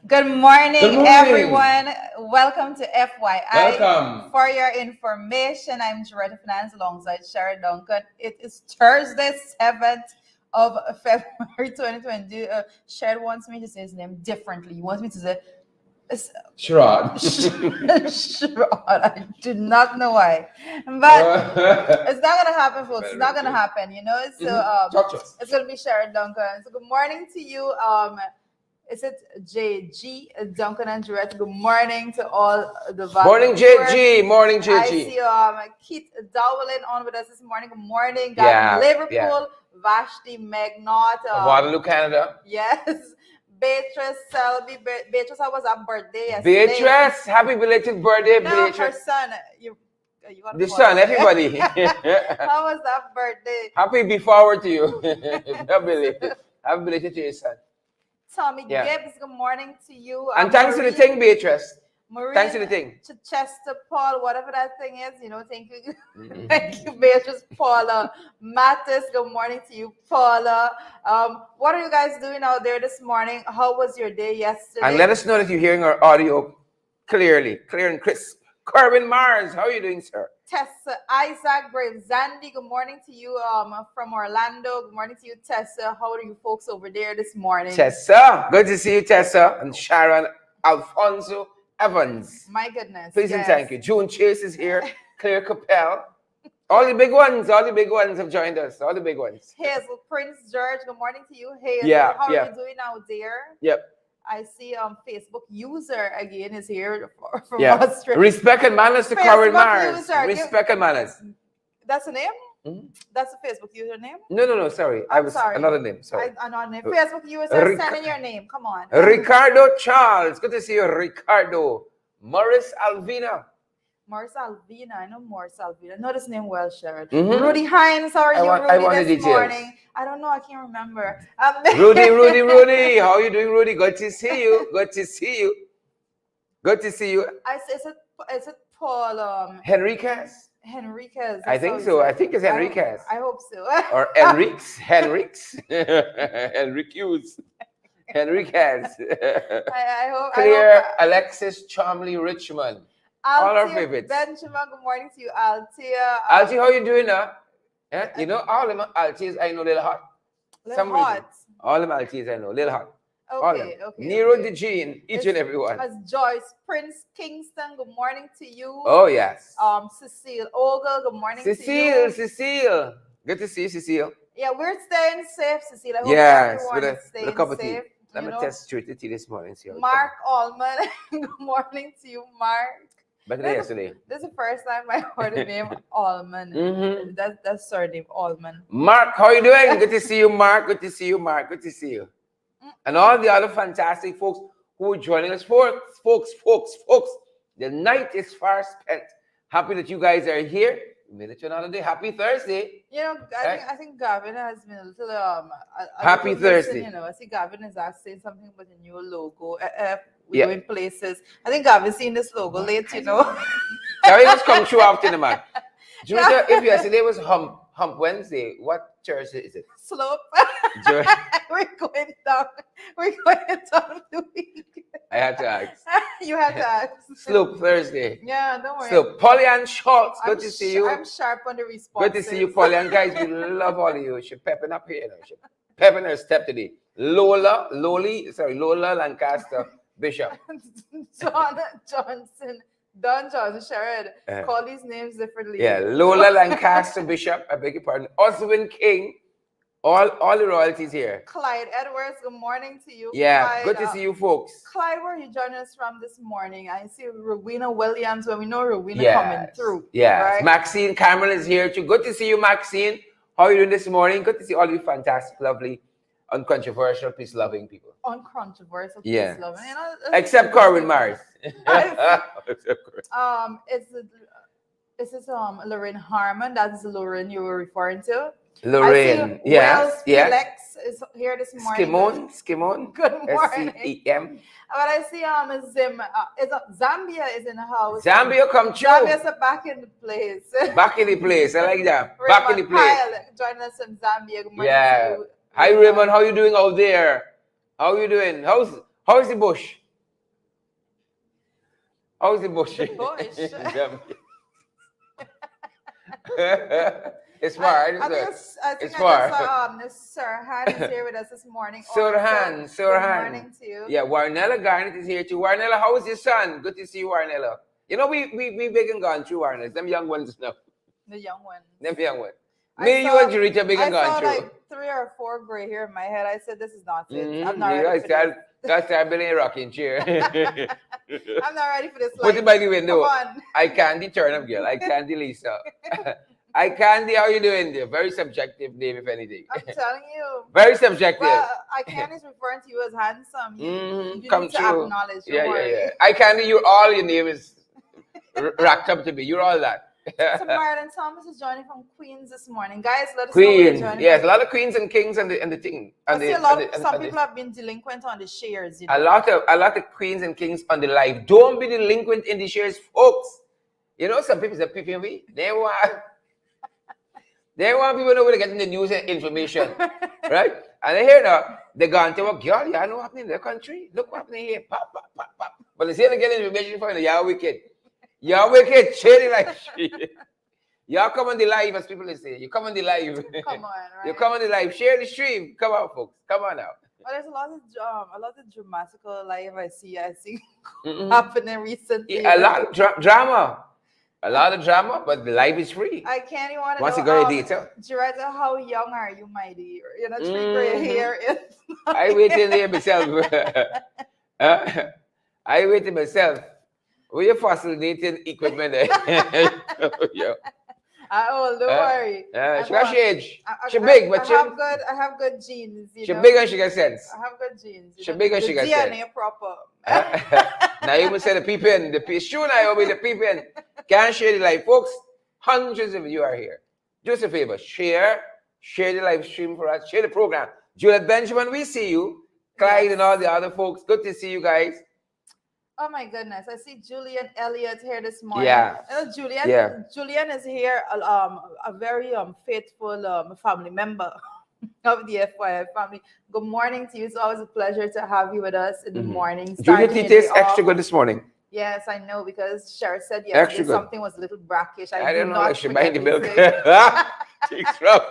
Good morning, Good morning. everyone. Welcome to FYI. Welcome. For your information, I'm Jaretta Finance alongside Sharon Duncan. It is Thursday, 7th of February 2020. Sharon wants me to say his name differently. He wants me to say Sherrod. Sherrod. I do not know why. But it's not going to happen, folks. It's not going to happen, you know? So it's going to be Sharon Duncan. So good morning to you. Is it JG Duncan and Jaretta? Good morning to all the Morning, JG. Morning, JG. I see Keith Dowling on with us this morning. Good morning, Gavin Liverpool, Vashti Magnot, Waterloo, Canada. Yes. Beatrice Selby. Beatrice, how was that birthday yesterday? Beatrice, happy belated birthday, Beatrice. No, her son. You the son, everybody. How was that birthday? Happy be forward to you. Happy belated to your son. Tommy Gibbs, good morning to you. And thanks to the thing, Beatrice. Maureen, thanks to the thing. Chester Paul, whatever that thing is, thank you. Thank you, Beatrice. Paula Mattis, good morning to you, Paula. What are you guys doing out there this morning? How was your day yesterday? And let us know that you're hearing our audio clear and crisp. Corbin Mars, how are you doing, sir? Tessa, Isaac Brave, Zandy, good morning to you from Orlando. Good morning to you, Tessa. How are you folks over there this morning? Tessa, good to see you, Tessa. And Sharon Alfonso Evans. My goodness. Please and thank you. June Chase is here. Claire Capel. All the big ones have joined us. All the big ones. Hazel Prince George, good morning to you. Hazel, how are you doing out there? Yep. I see Facebook user again is here from Australia. Respect and manners to Corbin Mars. Respect and manners. That's a name? Mm-hmm. That's a Facebook username? No, sorry. Sorry. Another name. Sorry. Another name. Facebook user, send in your name. Come on. Ricardo Charles. Good to see you, Ricardo. Morris Alvina. Morris Alvina. I know Morris Alvina. I know this name well, Sharon. Mm-hmm. Rudy Hines. How are you, Rudy, I want this the details. morning? I don't know. I can't remember. Rudy. How are you doing, Rudy? Good to see you. Good to see you. Is it Paul? Henriquez? Henriquez. I think so. I think it's Henriquez. I hope so. Or Henriquez. Henriquez. Henriquez. I hope. Claire, Alexis, Chomley, Richmond. Althea, all our favorites. Benjamin, good morning to you, Althea. Althea, how you doing now? Yeah, you know, all them Altheas I know little hot. Little hot. All them Altheas I know little hot. Okay. Nero the Jean, each and every one. As Joyce Prince Kingston, good morning to you. Oh yes. Cecile Ogle, good morning to you. Cecile. Good to see you, Cecile. Yeah, we're staying safe, Cecile. I hope everyone is staying safe. Let me test security this morning. Mark Allman, good morning to you, Mark. Better than yesterday. This is the first time I heard the name Allman. Mm-hmm. That's surname Allman. Mark, how are you doing? Good to see you, Mark. Good to see you. And all the other fantastic folks who are joining us. Folks. The night is far spent. Happy that you guys are here. We made it to another day. Happy Thursday. I think Gavin has been a little Happy Thursday. I see Gavin is saying something about the new logo. We're going places. I think Gavin's seen this logo late, Gavin just come true after the man. Julia, if yesterday was Hump Wednesday, what Thursday is it? Slope. We're going down the week. I had to ask. You had to ask. Slope Thursday. Yeah, don't worry. Slope. Pollyann Schultz, good to see you. I'm sharp on the response. Good to see you, Pollyann. Guys, we love all of you. She's pepping up here. She's pepping her step today. Lola Lancaster Bishop. Don Johnson, Sharon. Call these names differently. Yeah, Lola Lancaster Bishop, I beg your pardon. Oswin King, all the royalties here. Clyde Edwards, good morning to you. Yeah, Clyde, good to see you folks. Clyde, where are you joining us from this morning? I see Rowena Williams, when we know Rowena coming through. Yeah, right? Maxine Cameron is here too. Good to see you, Maxine. How are you doing this morning? Good to see all you fantastic, lovely, uncontroversial, peace-loving people. Uncontroversial, peace-loving. Except Corbin Mars. Is this Lorraine Harmon? That's Lorraine you were referring to? Lorraine, yes. Felix is here this morning. Skimon. Good morning. S-C-E-M. But I see Zambia is in the house. Zambia come true. Zambia's back in the place. Back in the place. I like that. Back in the place. Joining us from Zambia. Good morning to you. Hi Raymond, how you doing out there? How you doing? How is the bush? How is the bush? The bush. It's far. I think far. Sir Han is here with us this morning. Sir Han. Good morning to you. Yeah, Warnella Garnet is here too. Warnella, how is your son? Good to see you, Warnella. You know, we big and gone through, Warnella. Them young ones now. The young ones. Them young ones. Me, you and Jurita big and gone through. I saw like 3 or 4 gray hair in my head. I said, this is not it. I'm not ready for this. That's start building a rocking chair. I'm not ready for this. Put it by the window. Come on. I candy turn up, girl. I candy Lisa. I candy, how you doing there? Very subjective name, if anything. I'm telling you. Very subjective. Well, I can't is referring to you as handsome. You come need to true. acknowledge. Yeah. I candy, all your name is racked up to me. You're all that. So Marilyn Thomas is joining from Queens this morning. Guys, let us Queens. know. Yes, a lot of queens and kings and the thing. Some people have been delinquent on the shares. You know? A lot of queens and kings on the live. Don't be delinquent in the shares, folks. You know, some people say PPV. They want people to know where to get in the news and information. Right? And they hear now, they're going to work, girl, you know what's happening in the country? Look what's happening here. Pop. But they say they get information from you, y'all wicked. Y'all wicked, shady like shit. Y'all come on the live, as people say. You come on the live. Come on, right? You come on the live. Share the stream. Come on, folks. Come on out. Well, there's a lot of dramatical live I see happening recently. Yeah, a lot of drama. A lot of drama, but the live is free. I can't even want to Once know. you go in detail. Giretta, how young are you, my dear? You know, 3 gray hair is. I waited there myself. I waited myself. With your fascinating equipment there. Yeah. Don't worry. She got age. She big, but I have good genes. She big and she got sense. I have good genes. She big and she got sense. DNA proper. Naomi said the peeping. Sure, Naomi, the peeping. Can't share the live. Folks, hundreds of you are here. Do us a favor. Share the live stream for us. Share the program. Juliet Benjamin, we see you. Clyde and all the other folks. Good to see you guys. Oh my goodness! I see Julian Elliott here this morning. Yeah. Julian is here. A very faithful family member of the FYI family. Good morning to you. It's always a pleasure to have you with us in the morning. Julian tastes extra good this morning. Yes, I know, because Sher said yesterday something was a little brackish. I don't know if she buying the milk. It's rough.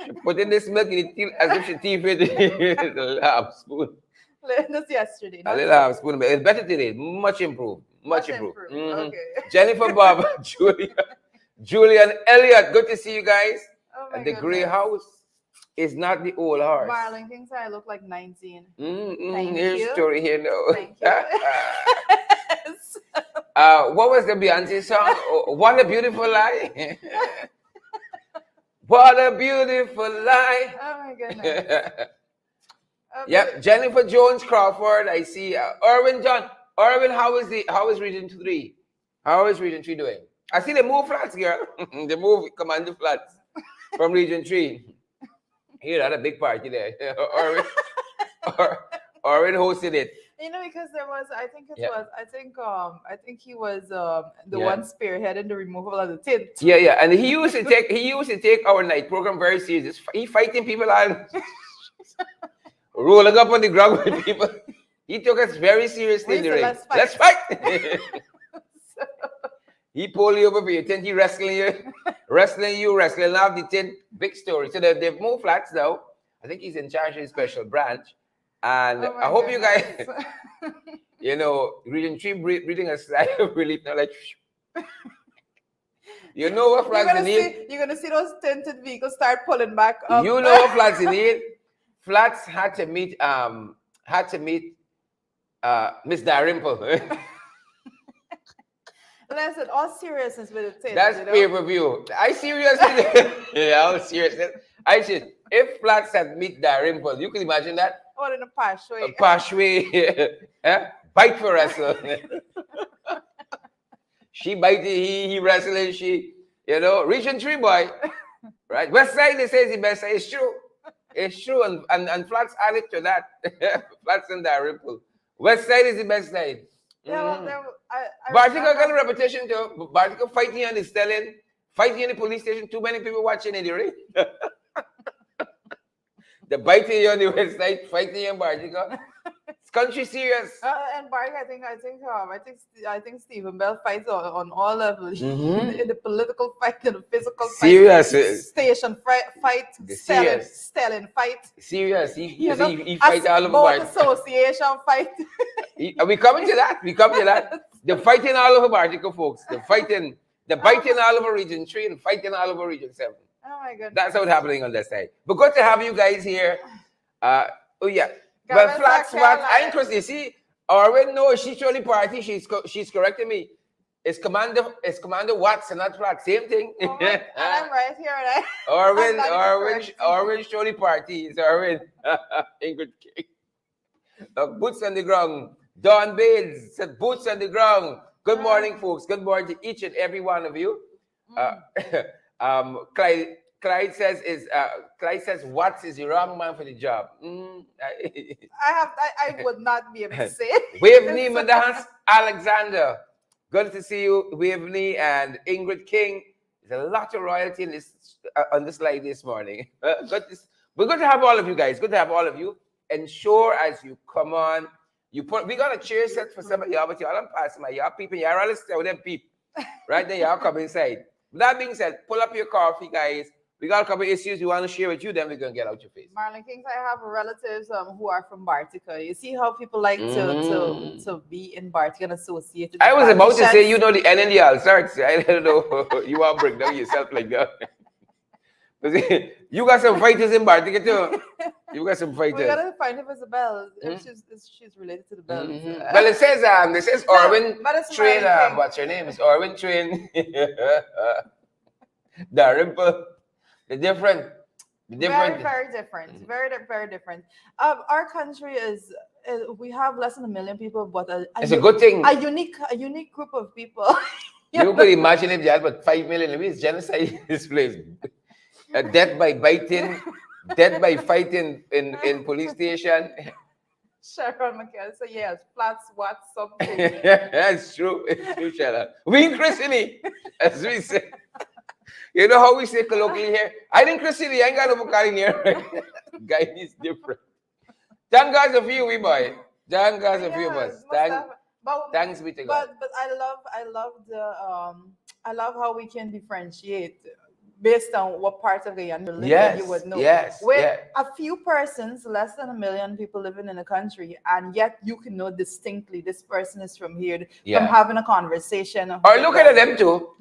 She put in this milk in the tea as if she teeth it the half spoon. That's yesterday. A little half spoon. It's better today. Much improved. Much improved. Okay. Jennifer Bob, Julian Elliott. Good to see you guys. Oh and the gray house is not the old horse. Marlon thinks I look like 19. Here's a story here now. Thank you. What was the Beyonce song? What a beautiful lie. What a beautiful lie. Oh my goodness. Yep, Jennifer Jones Crawford. I see Irwin John. Irwin, how is Region 3? How is Region 3 doing? I see they move flats, girl. They move Commander Flats from Region 3. Here, had a big party there. Irwin hosted it. You know, because there was, I think he was the one spearheading the removal of the tint. Yeah, and he used to take our night program very serious. He fighting people on. Rolling up on the ground with people. He took us very seriously in the ring. Let's fight. He pulled you over for your tent. He wrestling off the tent. Big story. So they've moved flats now. I think he's in charge of a special branch. And I hope you guys, Region 3 breathing a sigh of relief now, like, you know what flats they need? You're going to see those tinted vehicles start pulling back up. You know what flats they need? Flats had to meet Miss Dalrymple. Listen, all seriousness with the tint. That's pay-per-view. I seriously, I was serious. I said, if Flats had meet Dalrymple, you can imagine that? Or in a posh way. A posh way. Bite for wrestle. She bited, he wrestling, Region 3 boy. Right? West Side, they say is the best side. It's true. It's true. And Flats added to that. Flats and Dalrymple. West Side is the best side. Yeah, Bartica got a reputation too. Bartica fighting on the stelling, fighting in the police station, too many people watching in the ring. The biting on the west side, fighting in Bartica. Is country serious? And Barry, I think Stephen Bell fights on all levels. In the political fight, in the physical serious. fight, station fight, Stalin fight. Serious. He fight all over Board association fight. We coming to that. They're fighting all over Bartica, folks. They're fighting all over Region 3 and fighting all over Region 7. Oh my goodness. That's what's happening on that side. But good to have you guys here. Oh yeah. Well, Flax, what? I ain't Chris. You see, Orwin, no, she's only party. She's correcting me. It's Commander Watts and not Flax. Same thing. Oh, and I'm right here, right? Orwin Shirley party. It's Orwin. Ingrid King. Boots on the ground. Don Bales said boots on the ground. Good morning, folks. Good morning to each and every one of you. Clyde says Watts is the wrong man for the job. I would not be able to say it. Waveney Madahas Alexander. Good to see you, Waveney and Ingrid King. There's a lot of royalty in this on this slide this morning. We're good to have all of you guys. Good to have all of you. Ensure as you come on, we got a chair set for some of y'all, but y'all I'm passing my y'all people, y'all rather stay with them people. Right there, y'all come inside. With that being said, pull up your coffee, guys. We got a couple of issues we want to share with you, then we're going to get out your face. Marlon Kings, I have relatives who are from Bartica. You see how people like to be in Bartica and associated. I was about to say, you know, the N and the L starts. I don't know. You want to break down yourself like that. You got some fighters in Bartica too. You got some fighters. We got to find if Isabel. She's related to the Bells. Well, it says Orwin Train. What's her name? It's Orwin Train. Dalrymple. They're different. Very, very different. Very, very different. Our country is we have less than 1 million people, but it's a good thing. A unique group of people. You could imagine if you had about 5 million. It's genocide in this place. Death by biting, death by fighting in police station. Sharon McKell said, yes, flats, what, something. That's true. It's true, Sharon. We in Christine, as we say. You know how we say colloquially here? I didn't Christine, I ain't got no vocal in here. Guy is different. Thank God for you, we boy. Thank God for you, us. Thanks be to God. But I love how we can differentiate based on what part of the country you would know. With a few persons, less than 1 million people living in the country, and yet you can know distinctly this person is from here, from having a conversation. Or look at them too.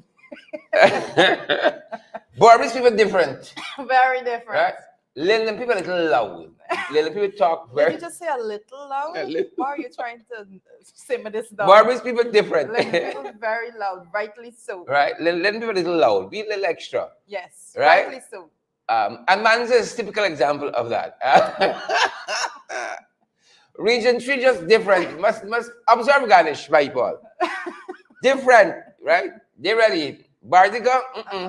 Barbies people different. Very different. Right? Linden people a little loud. Linden people talk very. Did you just say a little loud? Or are you trying to simmer this down? Barbies people different. Linden people very loud, rightly so. Right? Linden people a little loud. Be a little extra. Yes, right? Rightly so. And Manza is a typical example of that. Region 3 just different. Must observe Ganesh, my people. Different, right? They ready. Bartica?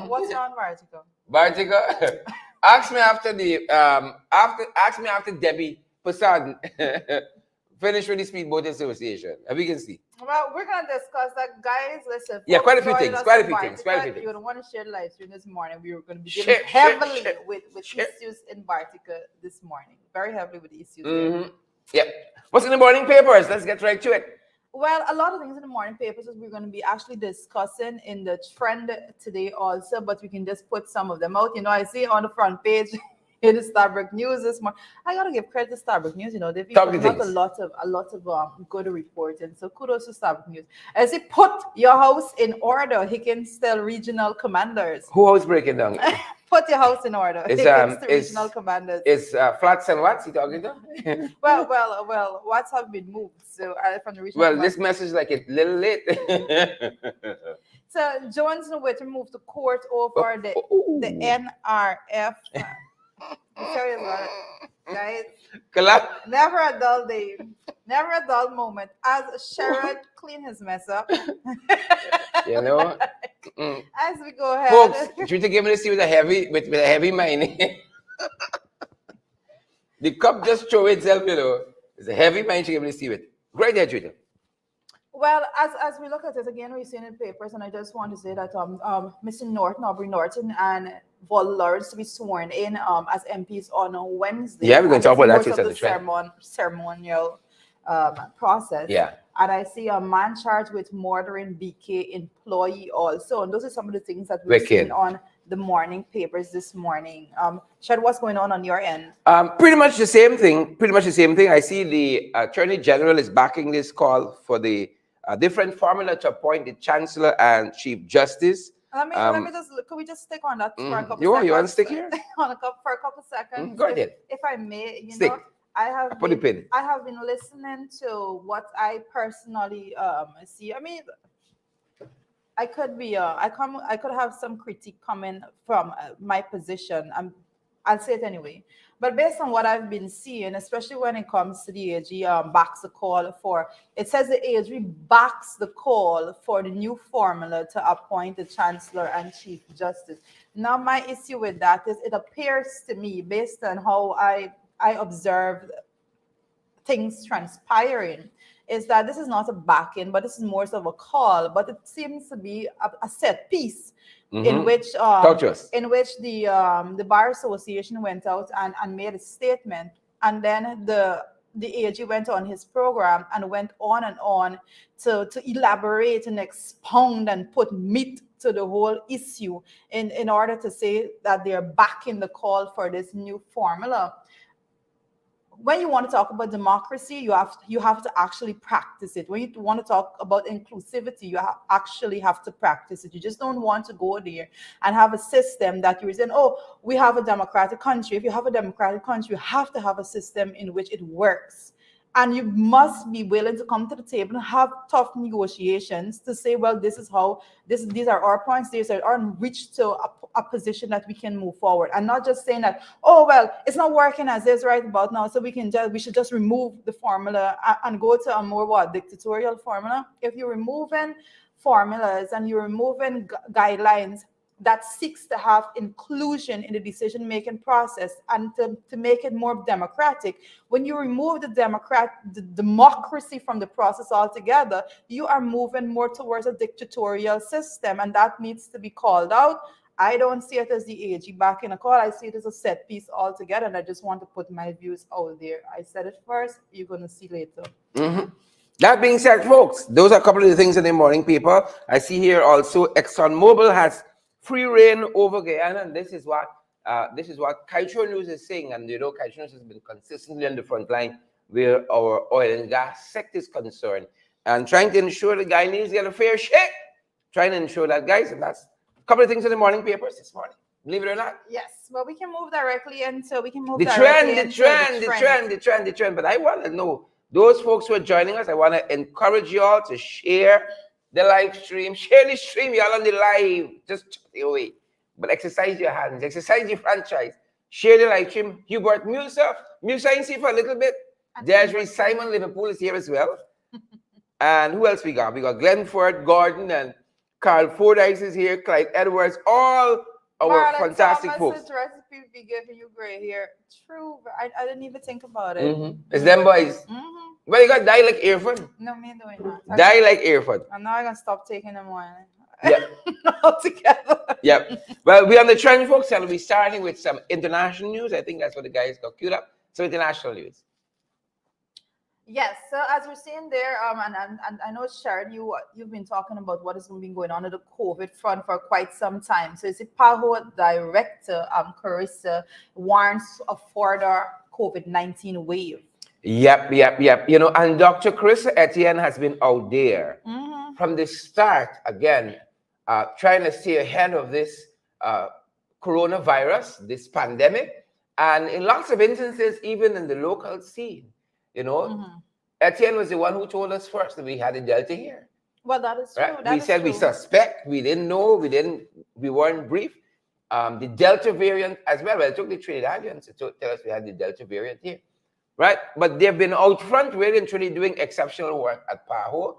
What's on Bartica? Bartica? Ask me after Debbie Poseidon finish with the Speedboat Association. And we can see. Well, we're gonna discuss that, guys. Listen. Yeah, quite a few things. You don't want to share the live stream this morning. We were going to be dealing heavily with issues in Bartica this morning. Very heavily with issues. Yep. What's in the morning papers? Let's get right to it. Well, a lot of things in the morning papers is we're going to be actually discussing in the trend today also, but we can just put some of them out. You know, I see on the front page in the Starbuck News this morning. I got to give credit to Starbuck News. You know, they've got a lot of good reporting. So kudos to Starbuck News. As he put your house in order, he can tell regional commanders. Who was breaking down? Put your house in order. Regional commanders. Is Flats and Watts he talking to? well, Watts have been moved. So from the regional. Well, this message like a little late. So Jones and Witter moved to court over the NRF. Sorry about it, guys. Never a dull day, never a dull moment. As Sherrod clean his mess up. You know. As we go ahead, folks, Twitter gave me this with a heavy mind. The cup just throw itself, you know. It's a heavy mind to give me this with. Great there, Twitter. Well, as we look at it again, we've seen in papers, and I just want to say that Mr. Aubrey Norton, and Vol Lawrence to be sworn in as MPs on Wednesday. Yeah, we're going to talk about that too. The ceremonial process. Yeah. And I see a man charged with murdering BK employee also. And those are some of the things that we're Wicked. seeing on the morning papers this morning. Shad, what's going on your end? Pretty much the same thing. Pretty much the same thing. I see the Attorney General is backing this call for the different formula to appoint the Chancellor and Chief Justice. Let me just, could we just stick on that for a couple you seconds? You want to stick here? For a couple seconds. Go ahead. If I may, stick. I have been listening to what I personally see. I mean, I could be I could have some critique coming from my position. I'll say it anyway. But based on what I've been seeing, especially when it comes to the AG backs the call for, it says the AG backs the call for the new formula to appoint the Chancellor and Chief Justice. Now, my issue with that is it appears to me, based on how I observed things transpiring, is that this is not a back-in, but this is more of a call. But it seems to be a set piece in which the Bar Association went out and made a statement, and then the AG went on his program and went on to elaborate and expound and put meat to the whole issue in order to say that they're backing the call for this new formula. When you want to talk about democracy, you have to actually practice it. When you want to talk about inclusivity, you actually have to practice it. You just don't want to go there and have a system that you're saying, oh, we have a democratic country. If you have a democratic country, you have to have a system in which it works. And you must be willing to come to the table and have tough negotiations to say, well, this is how, these are our points, these are our reach to a position that we can move forward. And not just saying that, oh, well, it's not working as is right about now, so we should just remove the formula and go to a more dictatorial formula. If you're removing formulas and you're removing guidelines that seeks to have inclusion in the decision-making process and to make it more democratic. When you remove the democracy from the process altogether, you are moving more towards a dictatorial system, and that needs to be called out. I don't see it as the AG back in a call. I see it as a set piece altogether, and I just want to put my views out there. I said it first, you're going to see later. That being said, folks, those are a couple of the things in the morning paper. I see here also ExxonMobil has free reign over Guyana, and this is what Kaitro News is saying. And you know, Kaitro News has been consistently on the front line where our oil and gas sector is concerned, and trying to ensure the Guyanese get a fair shake. Trying to ensure that, guys, and that's a couple of things in the morning papers this morning. Believe it or not. Yes, well, we can move directly into the trend. But I want to know, those folks who are joining us, I want to encourage you all to share the live stream. Share the stream, y'all on the live. Just chat it away. But exercise your hands. Exercise your franchise. Share the live stream. Hubert Musa in see for a little bit. Desiree Simon, Liverpool is here as well. And who else we got? We got Glenford, Gordon, and Carl Fordyce is here. Clyde Edwards. All our fantastic folks. Recipe be giving you great here. True. I didn't even think about it. It's them boys. Well, you got die like earphone. No, me doing that. Die like earphone. I'm not gonna stop taking them on. Yeah. Altogether. Yep. Well, we're on the trend, folks, and we'll be starting with some international news. I think that's what the guys got queued up. So international news. Yes, so as we're seeing there, and I know, Sharon, you've been talking about what has been going on at the COVID front for quite some time. So is it PAHO Director Carissa warns of further COVID-19 wave? Yep. You know, and Dr. Carissa Etienne has been out there from the start, again, trying to stay ahead of this coronavirus, this pandemic, and in lots of instances, even in the local scene. You know, Etienne was the one who told us first that we had a Delta here. Well, that is true. Right? We said we suspect, we didn't know, we weren't briefed. The Delta variant as well. Well, it took the Trinidadians to tell us we had the Delta variant here. Right? But they've been out front really and truly doing exceptional work at PAHO,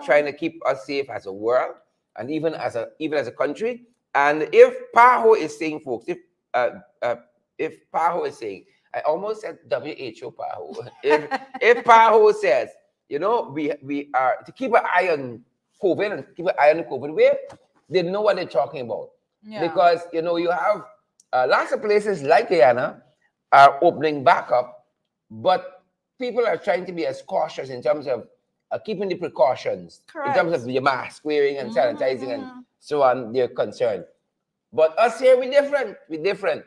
trying to keep us safe as a world and even as a country. And if PAHO is saying, folks, if PAHO is saying, I almost said WHO PAHO. If PAHO says, you know, we are to keep an eye on COVID and keep an eye on the COVID wave, they know what they're talking about. Yeah. Because, you know, you have lots of places like Guyana are opening back up, but people are trying to be as cautious in terms of keeping the precautions. Correct. In terms of your mask wearing and sanitizing and so on, they're concerned. But us here, we're different. We're different.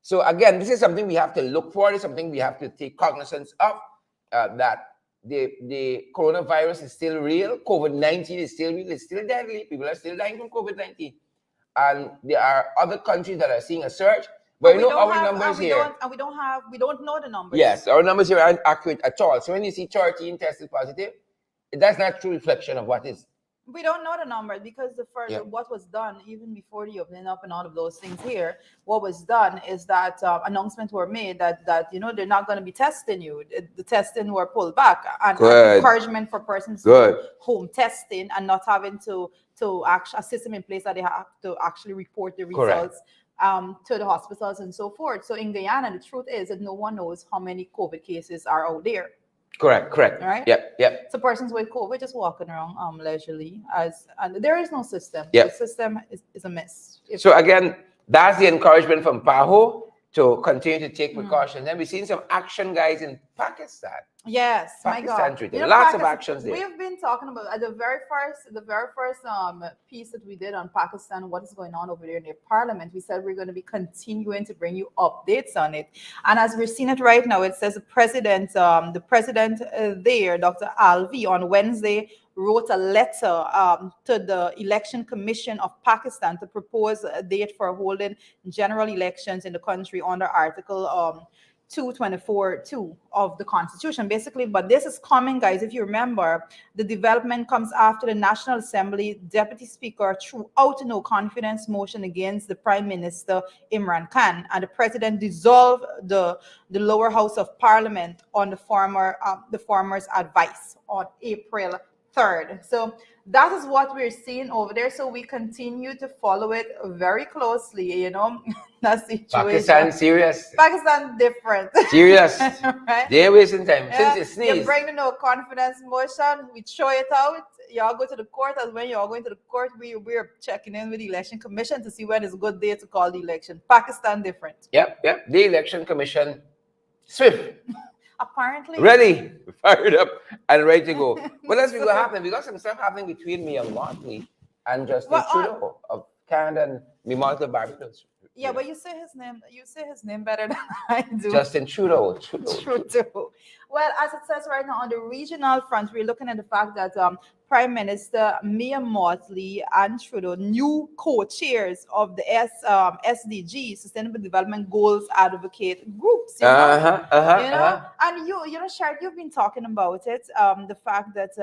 So again, this is something we have to look for. It's something we have to take cognizance of, that the coronavirus is still real. COVID-19 is still real. It's still deadly. People are still dying from COVID-19. And there are other countries that are seeing a surge. But our numbers here. We don't know the numbers. Yes, our numbers here aren't accurate at all. So when you see 13 tested positive, that's not true reflection of what is. We don't know the numbers because what was done even before the opening up and all of those things here, what was done is that announcements were made that they're not going to be testing you. The testing were pulled back, and encouragement for persons to do home testing and not having to actually a system in place that they have to actually report the results to the hospitals and so forth. So in Guyana, the truth is that no one knows how many COVID cases are out there. Correct. Right? Yep. So persons with COVID just walking around leisurely, and there is no system. Yep. The system is a mess. So again, that's the encouragement from PAHO to continue to take precautions. And we've seen some action, guys, in Pakistan. Yes, Pakistan treated lots of actions there. We have been talking about the very first piece that we did on Pakistan, what is going on over there in their parliament. We said we're going to be continuing to bring you updates on it. And as we're seeing it right now, it says the president there, Dr. Alvi, on Wednesday wrote a letter to the Election Commission of Pakistan to propose a date for holding general elections in the country under Article 224(2) of the Constitution, basically. But this is coming, guys. If you remember, the development comes after the National Assembly Deputy Speaker threw out a no confidence motion against the Prime Minister Imran Khan, and the President dissolved the lower house of Parliament on the former's advice on April 3rd. So that is what we're seeing over there. So we continue to follow it very closely, that situation. Pakistan serious. Pakistan different. Serious. Right? They're wasting time. Since you sneeze. You bring the no confidence motion, we throw it out. Y'all go to the court, as when y'all going to the court, we're checking in with the Election Commission to see when is a good day to call the election. Pakistan different. Yep. The Election Commission, swift. Apparently. Ready, fired up, and ready to go. What else will happen? We got some stuff happening between me and Martley and Justin Trudeau of Canada and me, Martha Barbados. Yeah, but you say his name. You say his name better than I do. Justin Trudeau. Well, as it says right now on the regional front, we're looking at the fact that Prime Minister Mia Mottley and Trudeau, new co-chairs of the SDG, Sustainable Development Goals Advocate Groups. And Shard, you've been talking about it. The fact that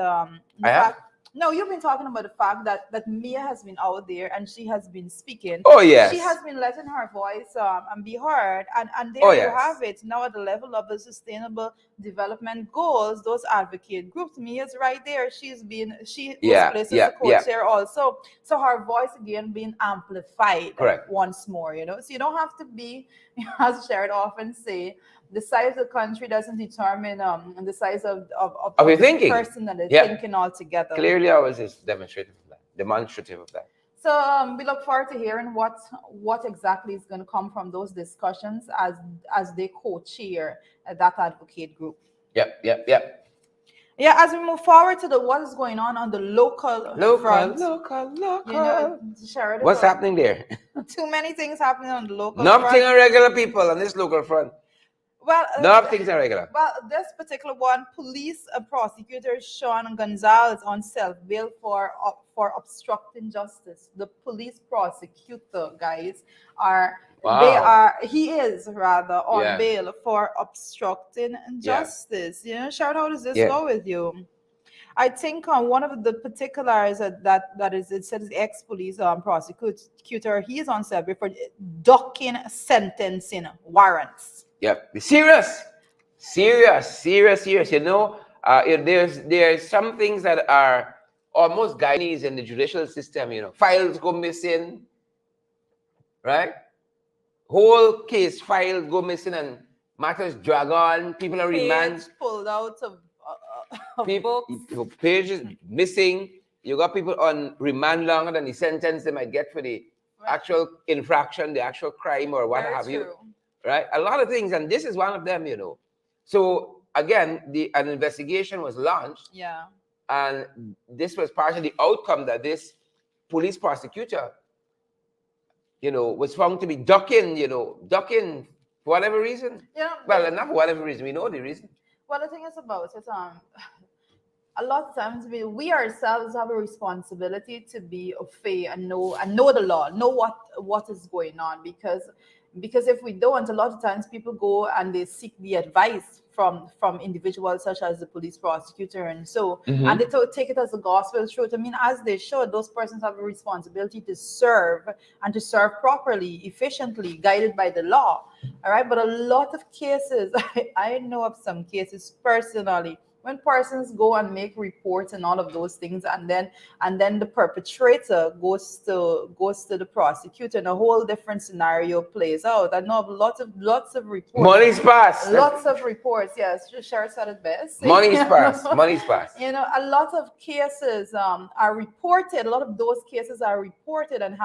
No, you've been talking about the fact that Mia has been out there and she has been speaking. Oh, yes. She has been letting her voice and be heard. And there you have it. Now at the level of the Sustainable Development Goals, those advocate groups, Mia's right there. She was placed as a co-chair also. So her voice again being amplified. Correct. Once more, So you don't have to be, as Shared often say, the size of the country doesn't determine the size of your thinking. The person that is thinking altogether. Clearly, ours is demonstrative of that. So we look forward to hearing what exactly is going to come from those discussions as they co-chair that advocate group. Yep. Yeah, as we move forward to what is going on the local front. Local. What's happening there? Too many things happening on the local front. Nothing on regular people on this local front. Well, nothing's irregular. Well, this particular one, police prosecutor Sean Gonzalez on self-bail for obstructing justice. The police prosecutor, guys, he is on bail for obstructing justice. Shout, how does this go with you? I think one of the particulars that is, it says ex-police prosecutor, he is on self-bail for ducking sentencing warrants. Yep. Serious. There's some things that are almost Guyanese in the judicial system. Files go missing, right? Whole case files go missing and matters drag on. People are remanded. Pulled out of pages missing. You got people on remand longer than the sentence they might get for the actual infraction, the actual crime, or what have you. Right? A lot of things, and this is one of them, So again, an investigation was launched. Yeah. And this was part of the outcome that this police prosecutor, was found to be ducking for whatever reason. Yeah. Well, not for whatever reason. We know the reason. Well, the thing is about it, a lot of times we ourselves have a responsibility to be fair and know the law, know what is going on, because if we don't, a lot of times people go and they seek the advice from individuals such as the police prosecutor and and they take it as a gospel truth. I mean, as they should, those persons have a responsibility to serve, and to serve properly, efficiently, guided by the law. All right, but a lot of cases, I know of some cases personally, when persons go and make reports and all of those things, and then the perpetrator goes to the prosecutor, and a whole different scenario plays out. I know of lots of reports. Money's passed. Lots of reports. Yes, Sheriff said it best. Money's passed. Money's passed. A lot of cases are reported. A lot of those cases are reported and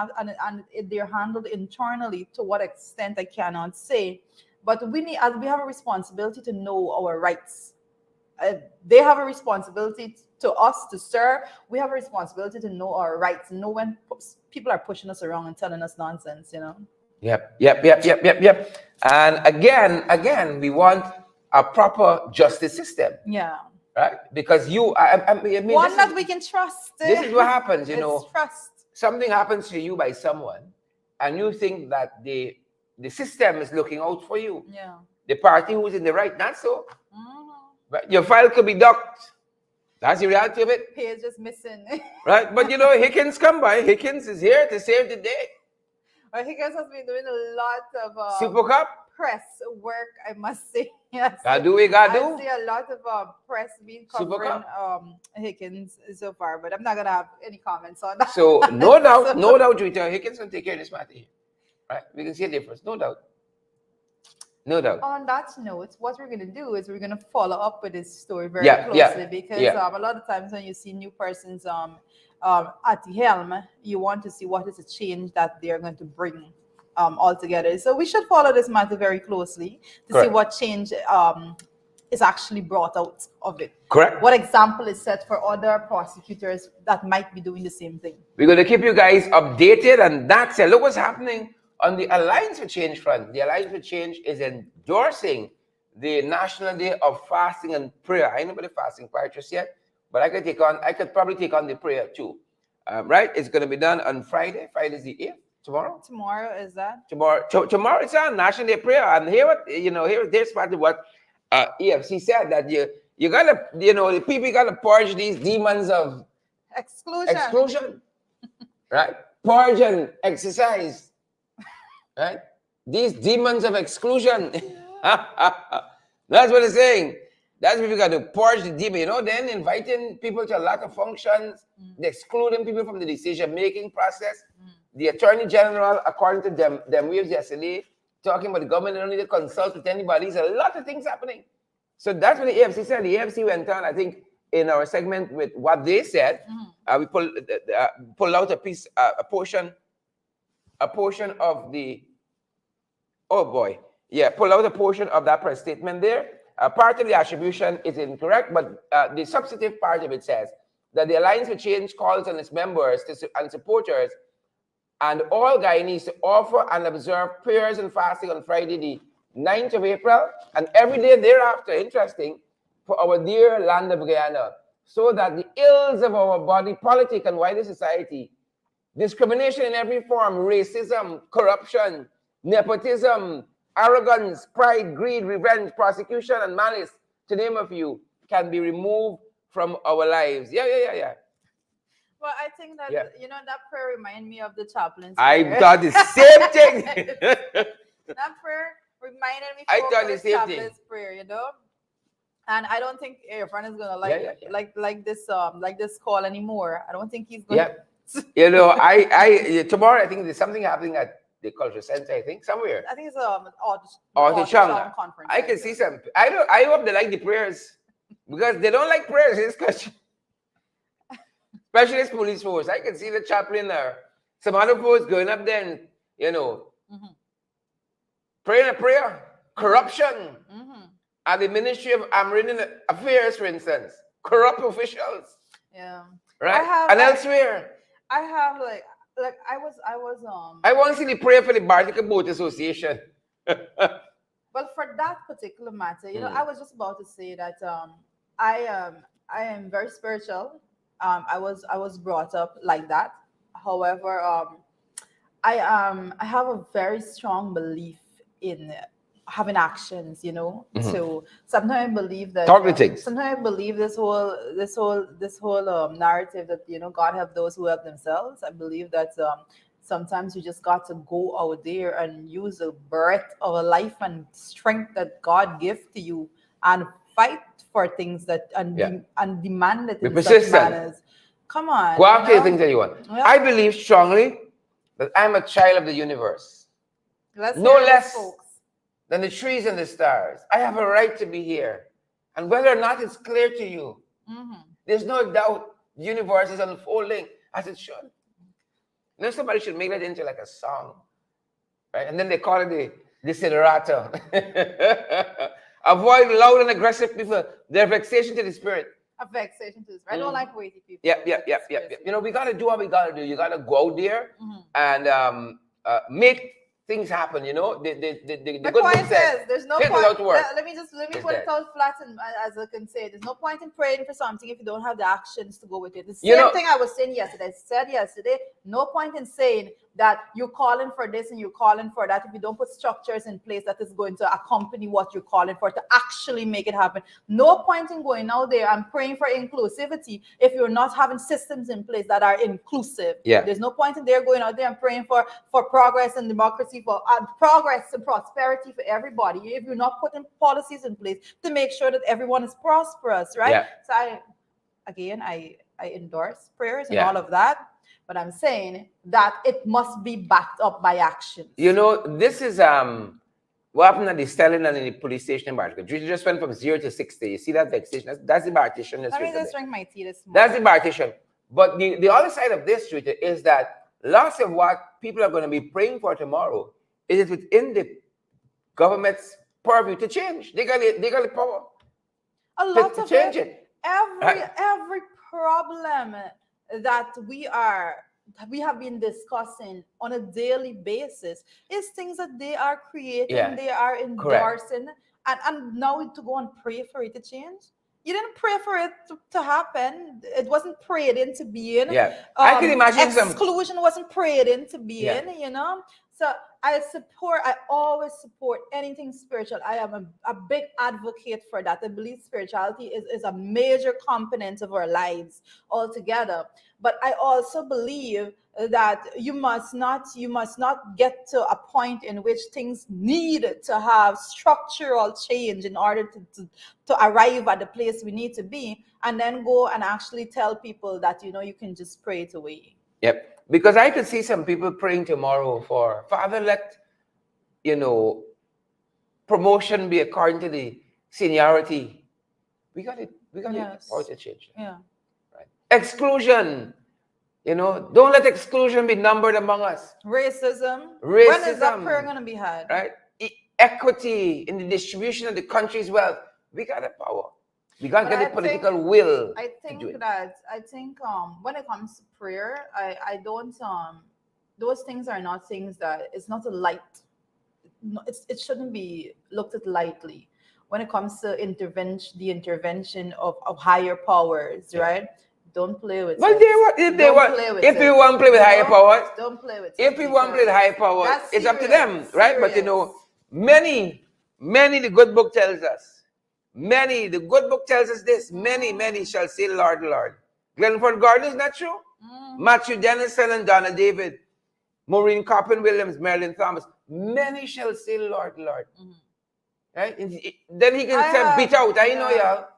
they're handled internally. To what extent, I cannot say, but we have a responsibility to know our rights. They have a responsibility to us to serve. We have a responsibility to know our rights, know when people are pushing us around and telling us nonsense. Yep. And again, we want a proper justice system. Yeah. Right? Because I mean, one that we can trust. This is what happens, It's trust. Something happens to you by someone, and you think that the system is looking out for you. Yeah. The party who's in the right, not so. Right? Your file could be ducked. That's the reality of it. Page is missing. Right? But Hickens come by. Hickens is here to save the day. Well, Hickens has been doing a lot of Super Cup press work, I must say. Yes. Gotta do. I see a lot of press being covering Hickens so far, but I'm not gonna have any comments on that. So no doubt, Juita, Hickens can take care of this matter here. Right? We can see a difference. No doubt. On that note, what we're going to do is we're going to follow up with this story very closely, because a lot of times when you see new persons at the helm, you want to see what is the change that they're going to bring altogether. So we should follow this matter very closely to see what change is actually brought out of it. Correct. What example is set for other prosecutors that might be doing the same thing. We're going to keep you guys updated, and that's it. Look what's happening on the Alliance for Change front. The Alliance for Change is endorsing the National Day of Fasting and Prayer. I ain't about the fasting part just yet, but I could probably take on the prayer too. Right? It's going to be done on Friday. Friday is the 8th. Tomorrow? Tomorrow is that? Tomorrow it's on National Day Prayer. And here's part of what EFC said, that you gotta, the people gotta purge these demons of exclusion. Right? Purge and exercise. Right? These demons of exclusion. That's what it's saying. That's what we got to purge the demon. Then inviting people to a lot of functions, excluding people from the decision-making process. The Attorney General, according to them waves yesterday, talking about the government don't need to consult with anybody. There's a lot of things happening. So that's what the AFC said. The AFC went on, I think, in our segment with what they said. We pulled out a portion of the, pull out a portion of that press statement there. Part of the attribution is incorrect, but the substantive part of it says that the Alliance for Change calls on its members and supporters and all Guyanese to offer and observe prayers and fasting on Friday, the 9th of April, and every day thereafter, interesting, for our dear land of Guyana, so that the ills of our body politic and wider society, discrimination in every form, racism, corruption, nepotism, arrogance, pride, greed, revenge, prosecution, and malice, to name a few, can be removed from our lives. Yeah. Well, I think that, that prayer reminded me of the chaplain's prayer. I thought the same thing. That prayer reminded me of the chaplain's prayer, And I don't think your friend is gonna like this call anymore. I don't think he's gonna. I tomorrow I think there's something happening at the cultural center. I think somewhere. I think it's the Chang conference. I can see some. I hope they like the prayers, because they don't like prayers in this country. Specialist police force. I can see the chaplain there. Some other folks going up there and, praying a prayer. Corruption. at the Ministry of Amrine Affairs, for instance, corrupt officials. Yeah. Right? And elsewhere. I have like I was I want to see the prayer for the Bartica Boat Association. Well, for that particular matter, you know, I was just about to say that I am very spiritual. I was brought up like that. However, I have a very strong belief in having actions, you know. So sometimes I believe that sometimes I believe this whole narrative that, you know, God help those who help themselves. I believe that sometimes you just got to go out there and use the breath of a life and strength that God gives to you and fight for things that and demand it in such manners. Come on. Go after the things that you want. Yeah. I believe strongly that I'm a child of the universe. No less than the trees and the stars. I have a right to be here. And whether or not it's clear to you, there's no doubt the universe is unfolding as it should. You know, somebody should make that into like a song, right? And then they call it the desiderato. Avoid loud and aggressive people. They're vexation to the spirit. A vexation to the spirit. I don't like weighty people. Yeah. You know, we got to do what we got to do. You got to go out there and make things happen, you know. The good point says there's no point. Let me put it out flat, and as I can say, there's no point in praying for something if you don't have the actions to go with it. The same thing I was saying yesterday. I said yesterday, no point in saying that you're calling for this and you're calling for that if you don't put structures in place that is going to accompany what you're calling for to actually make it happen. No point in going out there and praying for inclusivity if you're not having systems in place that are inclusive. Yeah. There's no point in there going out there and praying for progress and democracy, for progress and prosperity for everybody if you're not putting policies in place to make sure that everyone is prosperous, right? Yeah. So I endorse prayers and all of that. But I'm saying that it must be backed up by actions. You know, this is what happened at the Stalin and in the police station in Bartica. You just went from 0 to 60. You see that vexation? That's the partition. Let me just drink my tea this morning. That's the partition. But the other side of this, Rita, is that lots of what people are going to be praying for tomorrow is within the government's purview to change. They got the power. A lot to of change it. Every problem that we have been discussing on a daily basis is things that they are creating, they are endorsing, and now to go and pray for it to change. You didn't pray for it to happen. It wasn't prayed into being. Yeah, I can imagine exclusion wasn't prayed into being. You know, so I always support anything spiritual. I am a big advocate for that. I believe spirituality is a major component of our lives altogether. But I also believe that you must not get to a point in which things need to have structural change in order to arrive at the place we need to be, and then go and actually tell people that, you know, you can just pray it away. Yep. Because I could see some people praying tomorrow for, Father, let, you know, promotion be according to the seniority. We got it. Power to change. Yeah. Right. Exclusion. You know, don't let exclusion be numbered among us. Racism. When is that prayer going to be had? Right. Equity in the distribution of the country's wealth. We got the power. We got to get the political will. I think when it comes to prayer, I don't those things are not things that it's not a light. It shouldn't be looked at lightly. When it comes to the intervention of higher powers, right? Don't play with it. But if you want to play with higher powers, don't play with it. If you want to play with higher powers, it's up to them, right? But you know, many, the good book tells us. The good book tells us this. Many shall say, Lord, Lord. Glenford Gardner, is not true? Matthew Dennison and Donna David, Maureen Coppin Williams, Marilyn Thomas. Many shall say, Lord, Lord. Right? Then he can say, beat out. I know, y'all.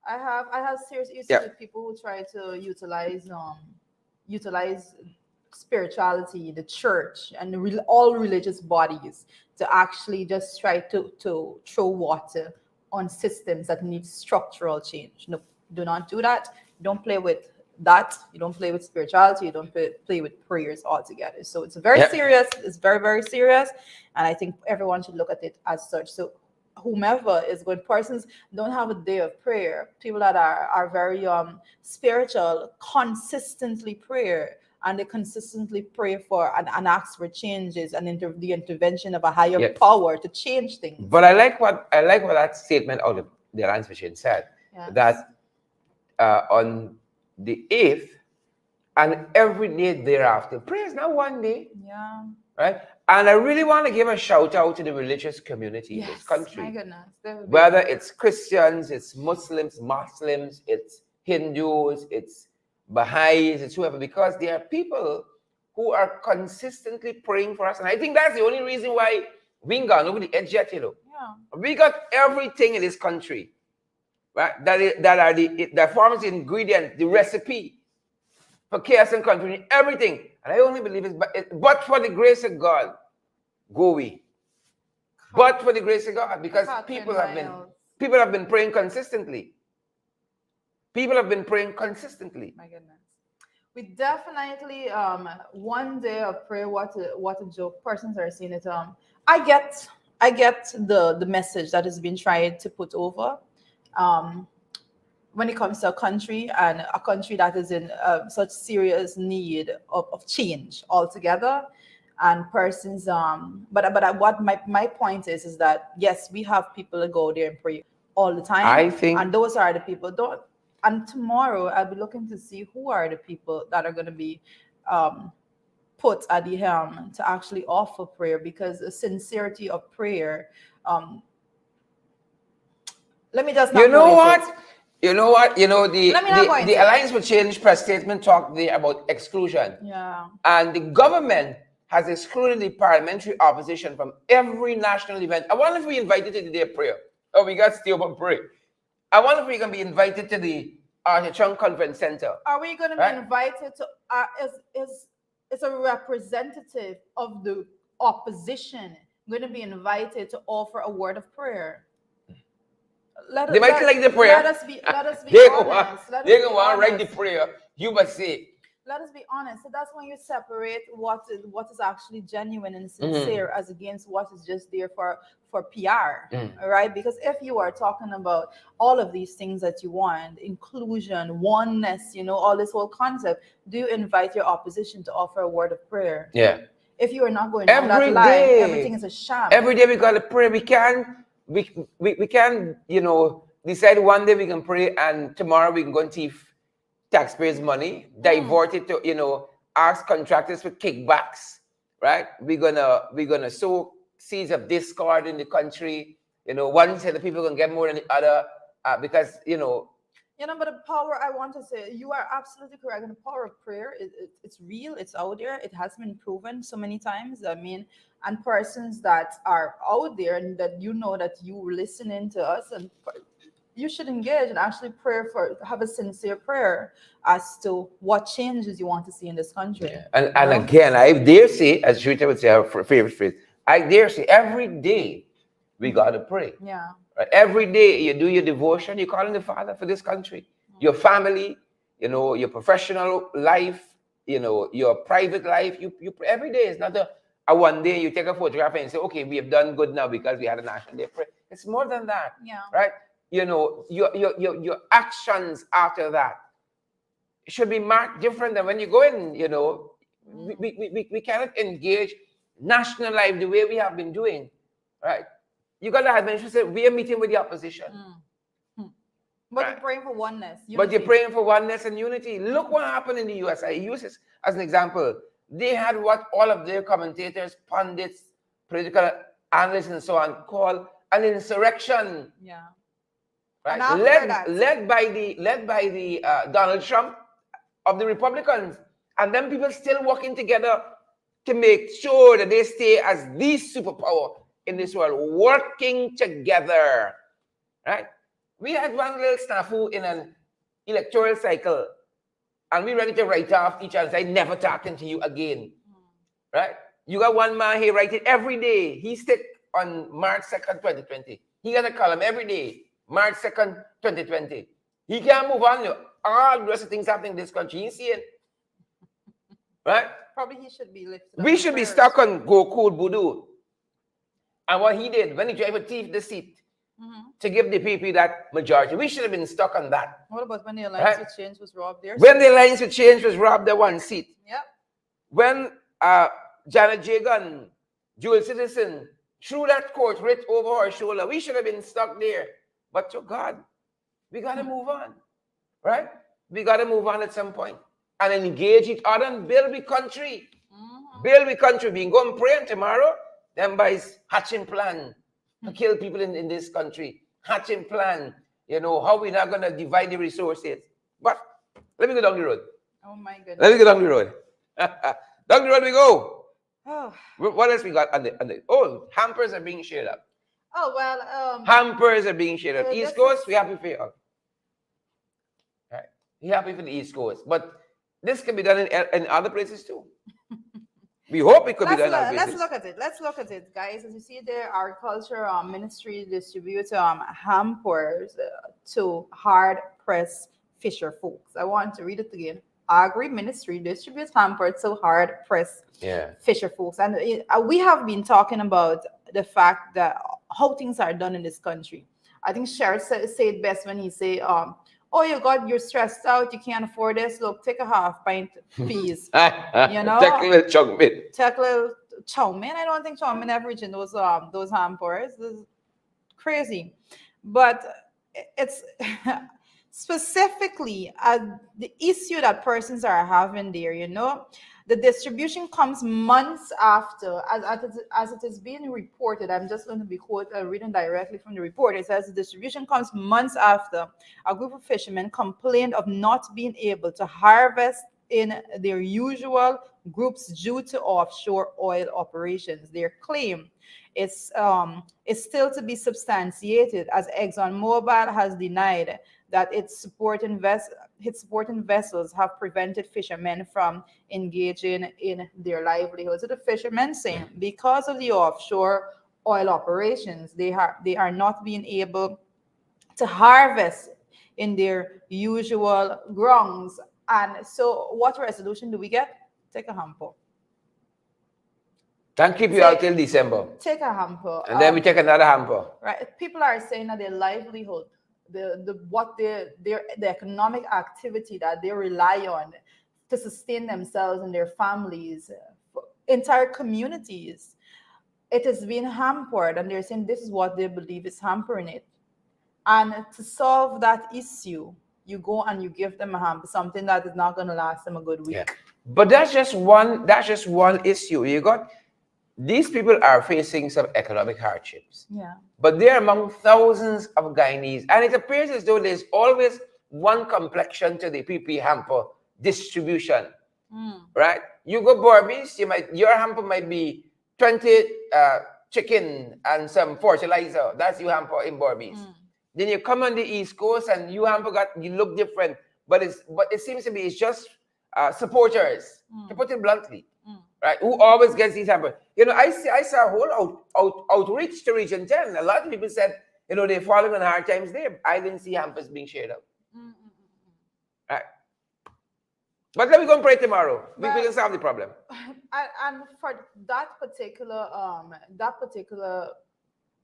I have serious issues with people who try to utilize spirituality, the church, and all religious bodies to actually just try to throw water on systems that need structural change. No, do not do that. Don't play with that. You don't play with spirituality. You don't play with prayers altogether. So it's very serious. It's very, very serious. And I think everyone should look at it as such. So whomever is going, persons don't have a day of prayer. People that are very spiritual consistently pray, and they consistently pray for and ask for changes and the intervention of a higher power to change things. But I like what that statement out of the Alliance for Change said, that on the 8th and every day thereafter, prayer is not one day. Yeah. Right? And I really want to give a shout out to the religious community in this country. My goodness. Whether it's Christians, it's Muslims, it's Hindus, it's Baha'is, it's whoever, because there are people who are consistently praying for us. And I think that's the only reason why we ain't gone over the edge yet, Yeah. We got everything in this country, right? That forms the ingredient, the recipe for chaos and confusion, everything. And I only believe it's but for the grace of God, go we. But for the grace of God, because people have been praying consistently. People have been praying consistently. My goodness. We definitely one day of prayer, what a joke. Persons are seeing it. I get the message that has been tried to put over. When it comes to a country, and a country that is in such serious need of change altogether, and persons, but what my point is that yes, we have people that go there and pray all the time. I think, and those are the people. And tomorrow I'll be looking to see who are the people that are going to be put at the helm to actually offer prayer, because the sincerity of prayer. Let me just not You know what? The Alliance for Change press statement talked there about exclusion. Yeah. And the government has excluded the parliamentary opposition from every national event. I wonder if we invited to the day of prayer. Oh, we got to stay up and pray. I wonder if we can be invited to the Archon Conference Center. Are we going to be invited to? Is a representative of the opposition going to be invited to offer a word of prayer? They might like the prayer. Let us be honest. They're going to write the prayer. You must say. Let us be honest. So that's when you separate what is actually genuine and sincere as against what is just there for PR, right? Because if you are talking about all of these things that you want, inclusion, oneness, all this whole concept, do you invite your opposition to offer a word of prayer? Yeah. If you are not going down that line, everything is a sham. Every day we got to pray. We can, decide one day we can pray and tomorrow we can go and thief taxpayers' money, divert it to, ask contractors for kickbacks, right? We're gonna sow seeds of discord in the country. One set of people can get more than the other because but the power, I want to say, you are absolutely correct. And the power of prayer, it's real, it's out there, it has been proven so many times. I mean, and persons that are out there and that that you listening to us, and you should engage and actually have a sincere prayer as to what changes you want to see in this country. Yeah. And again, I dare say, as Shrita would say, her favorite phrase, I dare say every day we got to pray. Yeah. Right? Every day you do your devotion, you call on the Father for this country, your family, your professional life, your private life. You pray every day. It's not a one day you take a photograph and say, okay, we have done good now because we had a national day of prayer. It's more than that. Yeah. Right? Your actions after that should be marked different than when you go in. We cannot engage national life the way we have been doing, right? You got to have mentioned that we are meeting with the opposition. But you're praying for oneness. Unity. But you're praying for oneness and unity. Look what happened in the US. I use this as an example. They had what all of their commentators, pundits, political analysts, and so on call an insurrection. Yeah. Right? Led by the Donald Trump of the Republicans, and then people still working together to make sure that they stay as the superpower in this world, working together. Right? We had one little snafu in an electoral cycle, and we ready to write off each other. Say, never talking to you again. Right? You got one man here write it every day. He stick on March 2nd, 2020. He got a column every day. March 2nd, 2020. He can't move on. All the rest of things happening in this country. You see it? Right? Probably he should be lifted. We should be stuck on Go Cool Voodoo. And what he did, when he tried to thief the seat to give the people that majority. We should have been stuck on that. What about when the Alliance with Change was robbed there? When the Alliance with Change was robbed their one seat. Yep. When Janet Jagan, dual citizen, threw that court writ over our shoulder, we should have been stuck there. But to God, we got to move on, right? We got to move on at some point and engage each other and build the country. Build the country. We can go and pray tomorrow. Them boys hatching plan to kill people in this country. Hatching plan, how we're not going to divide the resources. But let me go down the road. Oh my goodness. Let me go down the road. Down the road we go. Oh. What else we got on the hampers are being shared up. Oh, well. Hampers are being shared up. East Coast, we happy for you. All right. We happy for the East Coast. But this can be done in other places too. We hope it could be done in other places. Let's look at it, guys. As you see there, our culture ministry distributes hampers to hard-pressed fisher folks. I want to read it again. Agri Ministry distributes hampers to hard-pressed fisher folks. And we have been talking about the fact that how things are done in this country. I think Sheriff said it best when he say, you're stressed out, you can't afford this. Look, take a half pint peas. Take a little chow mein. Take a little chow mein. I don't think chow mein ever reached in those hampers. This is crazy. But it's specifically the issue that persons are having there, the distribution comes months after, as it is being reported. I'm just going to be reading directly from the report. It says the distribution comes months after a group of fishermen complained of not being able to harvest in their usual groups due to offshore oil operations. Their claim is still to be substantiated, as ExxonMobil has denied that its supporting vessels have prevented fishermen from engaging in their livelihoods. So the fishermen saying because of the offshore oil operations, they are not being able to harvest in their usual grounds. And so what resolution do we get? Take a hamper. Can't keep you out till December. Take a hamper. And then we take another hamper. Right. People are saying that their livelihood, the economic activity that they rely on to sustain themselves and their families, entire communities, it is being hampered, and they're saying this is what they believe is hampering it. And to solve that issue, you go and you give them a hamper, something that is not going to last them a good week. Yeah. But that's just one issue. You got these people are facing some economic hardships. Yeah. But they're among thousands of Guyanese. And it appears as though there's always one complexion to the PP hamper distribution. Right? You go Barbies, your hamper might be 20 chicken and some fertilizer. That's your hamper in Barbies. Then you come on the East Coast and you look different. But it seems to be it's just supporters, to put it bluntly. Right, who always gets these hampers. I saw a whole outreach to Region 10. A lot of people said, they're falling on hard times there. I didn't see hampers being shared up. Right. But let me go and pray tomorrow. We can solve the problem. And for that particular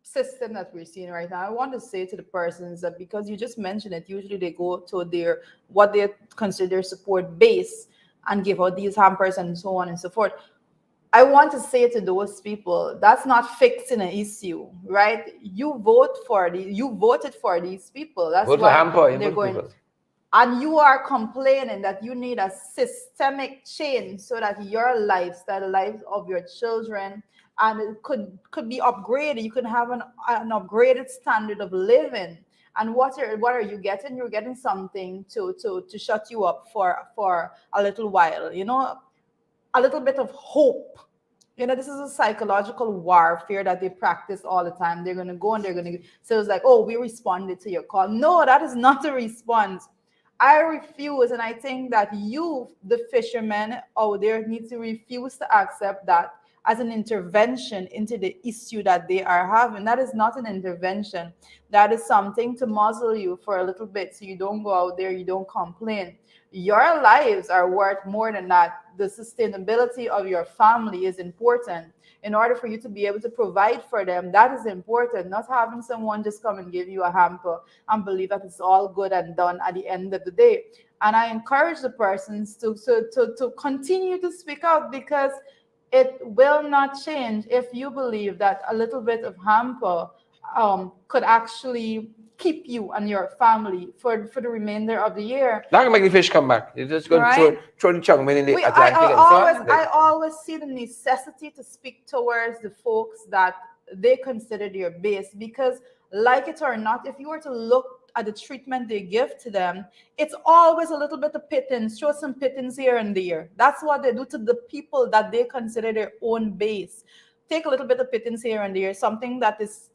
system that we're seeing right now, I want to say to the persons that, because you just mentioned it, usually they go to what they consider their support base and give out these hampers and so on and so forth. I want to say to those people, that's not fixing an issue, right? You voted for these people. That's vote why hamper, they're going. People. And you are complaining that you need a systemic change so that your lifestyle, the lives of your children, and it could be upgraded. You could have an upgraded standard of living. And what are you getting? You're getting something to shut you up for a little while, a little bit of hope. This is a psychological warfare that they practice all the time. They're going to go and they're going to, so it's like, we responded to your call. No, that is not a response. I refuse, and I think that you, the fishermen out there, need to refuse to accept that as an intervention into the issue that they are having. That is not an intervention. That is something to muzzle you for a little bit so you don't go out there, you don't complain. Your lives are worth more than that. The sustainability of your family is important. In order for you to be able to provide for them, that is important. Not having someone just come and give you a hamper and believe that it's all good and done at the end of the day. And I encourage the persons to continue to speak out, because it will not change if you believe that a little bit of hamper could actually keep you and your family for the remainder of the year. Not gonna make the fish come back. You're just going to throw the chunk in the Atlantic I always see the necessity to speak towards the folks that they consider their base, because like it or not, if you were to look at the treatment they give to them, it's always a little bit of pittance, show some pittance here and there. That's what they do to the people that they consider their own base. Take a little bit of pittance here and there, something that is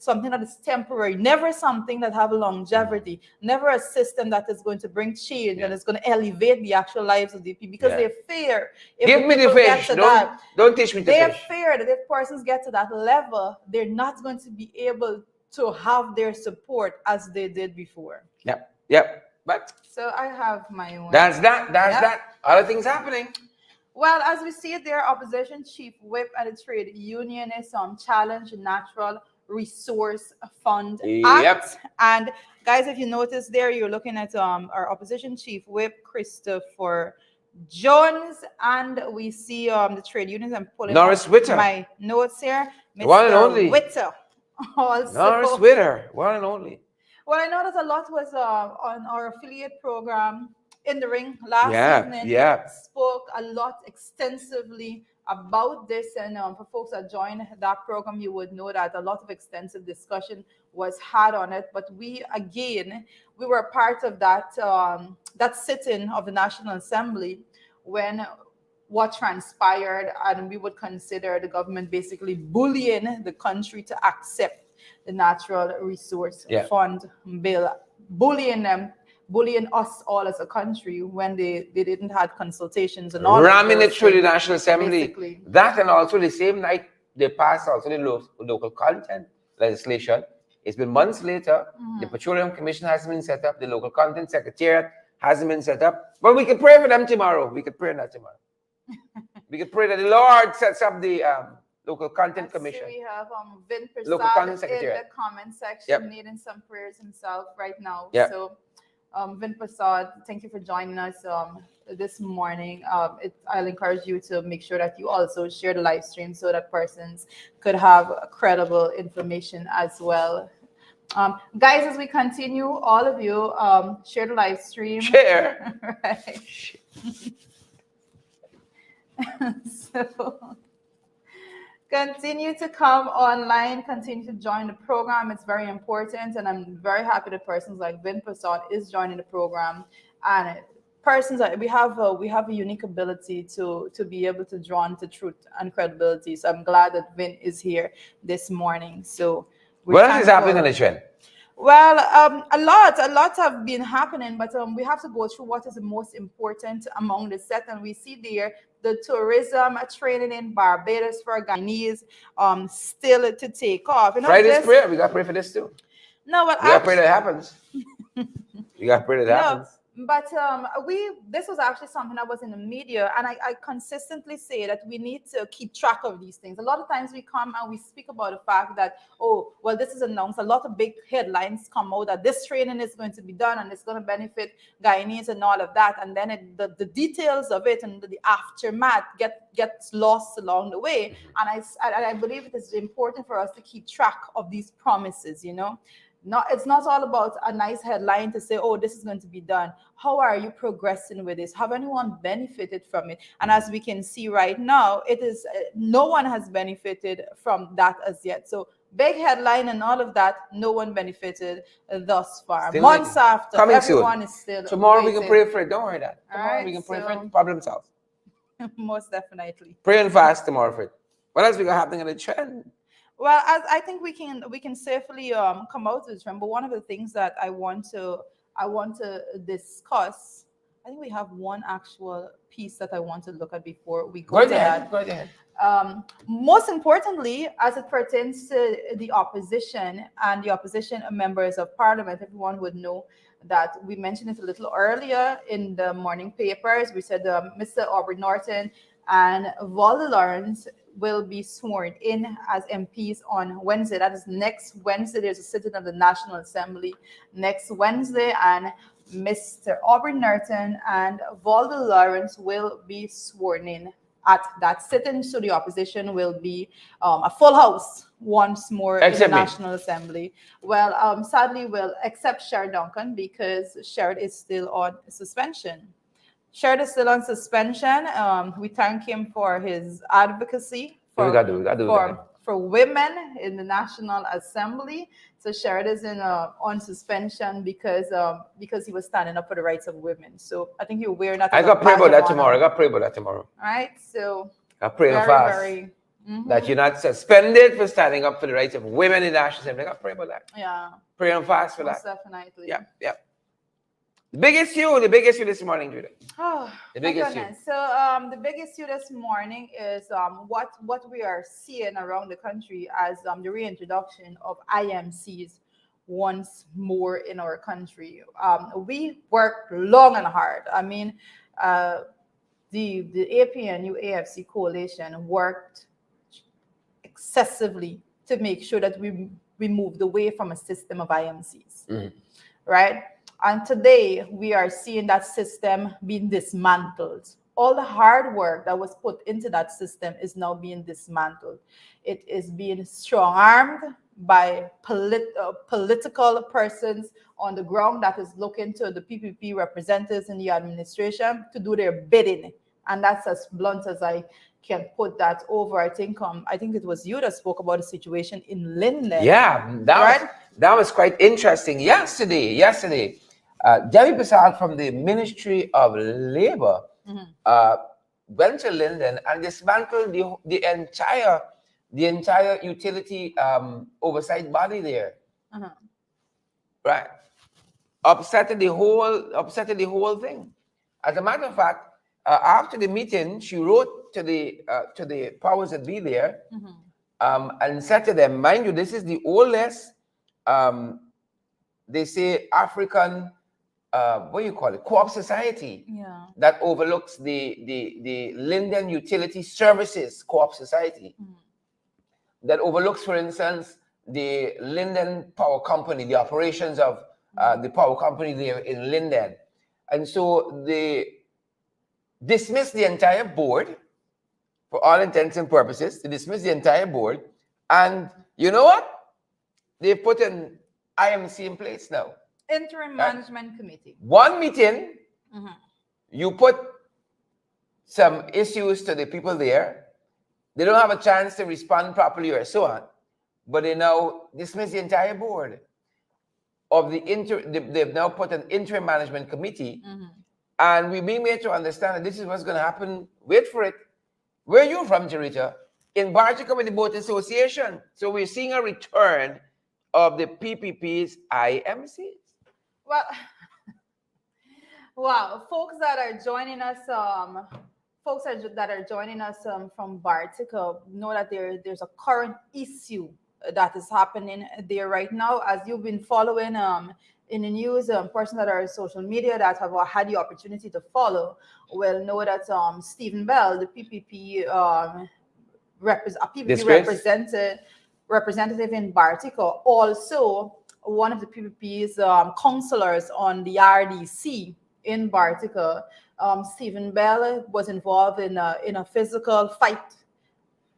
temporary, never something that have a longevity, never a system that is going to bring change and is going to elevate the actual lives of the people, because they fear if give me the fish. Don't teach me the fish. They fear that if persons get to that level, they're not going to be able to have their support as they did before. Yep. But so I have my own. That's that. Other things happening. Well, as we see there, opposition chief whip at the trade unionists challenge Natural Resource Fund Act. And guys, if you notice there, you're looking at our opposition chief whip, Christopher Jones, and we see the trade unions. I'm pulling Norris Witter. My notes here. Mr. One and only. Witter. Also. Norris Witter, one and only. Well, I know that a lot was on our affiliate program, In the Ring, last evening. Spoke a lot extensively about this, and for folks that joined that program, you would know that a lot of extensive discussion was had on it. But we were part of that sitting of the National Assembly when what transpired, and we would consider the government basically bullying the country to accept the Natural Resource Fund bill, bullying us all as a country when they didn't have consultations and all. Ramming it through the National Assembly. Basically. That, and also the same night they passed also the local content legislation. It's been months later. The Petroleum Commission hasn't been set up. The local content secretariat hasn't been set up. But we can pray for them tomorrow. We could pray that tomorrow. We could pray that the Lord sets up the local content commission. We have Vin Prasad in the comment section needing some prayers himself right now. So Vin Prasad, thank you for joining us this morning. I'll encourage you to make sure that you also share the live stream so that persons could have credible information as well. Guys, as we continue, all of you share the live stream. Share. Right. So continue to come online, continue to join the program. It's very important, and I'm very happy that persons like Vin Prasad is joining the program, and persons that we have a unique ability to be able to draw into truth and credibility. So I'm glad that Vin is here this morning. So what is happening on the trend? Well, a lot have been happening, but we have to go through what is the most important among the set. And we see there the tourism training in Barbados for Guyanese still to take off. You know, Friday's prayer. We got to pray for this too. No, but we got to pray that happens. We got to pray that happens. But this was actually something that was in the media, and I consistently say that we need to keep track of these things. A lot of times we come and we speak about the fact that, oh, well, this is announced. A lot of big headlines come out that this training is going to be done and it's going to benefit Guyanese and all of that. And then the details of it and the aftermath gets lost along the way. And I believe it is important for us to keep track of these promises, you know. It's not all about a nice headline to say, oh, this is going to be done. How are you progressing with this? Have anyone benefited from it? And as we can see right now, it is no one has benefited from that as yet. So big headline and all of that, no one benefited thus far. Still months after, everyone is still tomorrow waiting. We can pray for it. Don't worry that. Tomorrow we can pray for it. Problem solved. Most definitely. Pray and fast tomorrow for it. What else we got happening in the trend? Well, I think we can safely come out of this trend. But one of the things that I want to discuss I think we have one actual piece that I want to look at before we Go go to ahead. that. Go ahead. Most importantly, as it pertains to the opposition and the opposition members of parliament, everyone would know that we mentioned it a little earlier in the morning papers. We said Mr. Aubrey Norton and Valda Lawrence will be sworn in as MPs on Wednesday. That is next Wednesday. There's a sitting of the National Assembly next Wednesday, and Mr. Aubrey Norton and Valda Lawrence will be sworn in at that sitting. So the opposition will be a full house once more in the National Assembly. Well, sadly, we'll accept Sherrod Duncan because Sherrod is still on suspension. Sherrod is still on suspension. We thank him for his advocacy for women in the National Assembly. So Sherrod is on suspension because he was standing up for the rights of women. So I think you're aware that. I got to pray about that tomorrow. All right. So I pray fast that you're not suspended for standing up for the rights of women in the National Assembly. I got to pray about that. Yeah. Pray and fast for that. Definitely. Yeah. The big issue this morning, Judah. Oh, the big issue. So the big issue this morning is what we are seeing around the country as the reintroduction of IMCs once more in our country. We worked long and hard. I mean, the APNU AFC coalition worked excessively to make sure that we moved away from a system of IMCs, right? And today we are seeing that system being dismantled. All the hard work that was put into that system is now being dismantled. It is being strong-armed by political persons on the ground that is looking to the PPP representatives in the administration to do their bidding. And that's as blunt as I can put that over. I think it was you that spoke about the situation in Linden. Yeah, that was quite interesting. Yesterday, Debbie Prasad from the Ministry of Labor went to Linden and dismantled the entire utility oversight body there. Right, upsetting the whole thing. As a matter of fact, after the meeting, she wrote to the powers that be there and said to them, mind you, this is the oldest, they say, African, co-op society that overlooks the Linden Utility Services Co-op Society. That overlooks, for instance, the Linden Power Company, the operations of the power company there in Linden. And so they dismissed the entire board, for all intents and purposes. They dismissed the entire board. And you know what? They put an IMC in place now. Interim Management Committee. One meeting, you put some issues to the people there. They don't have a chance to respond properly or so on. But they now dismiss the entire board of they've now put an interim management committee. And we're being made to understand that this is what's going to happen. Wait for it. Where are you from, Jarita? In Bartica with the Boat Association. So we're seeing a return of the PPP's IMCs. Well, wow, folks that are joining us from Bartica know that there's a current issue that is happening there right now. As you've been following in the news, persons that are on social media that have had the opportunity to follow will know that Stephen Bell, the PPP representative in Bartica, also one of the PPP's counselors on the RDC in Bartica, Stephen Bell was involved in a physical fight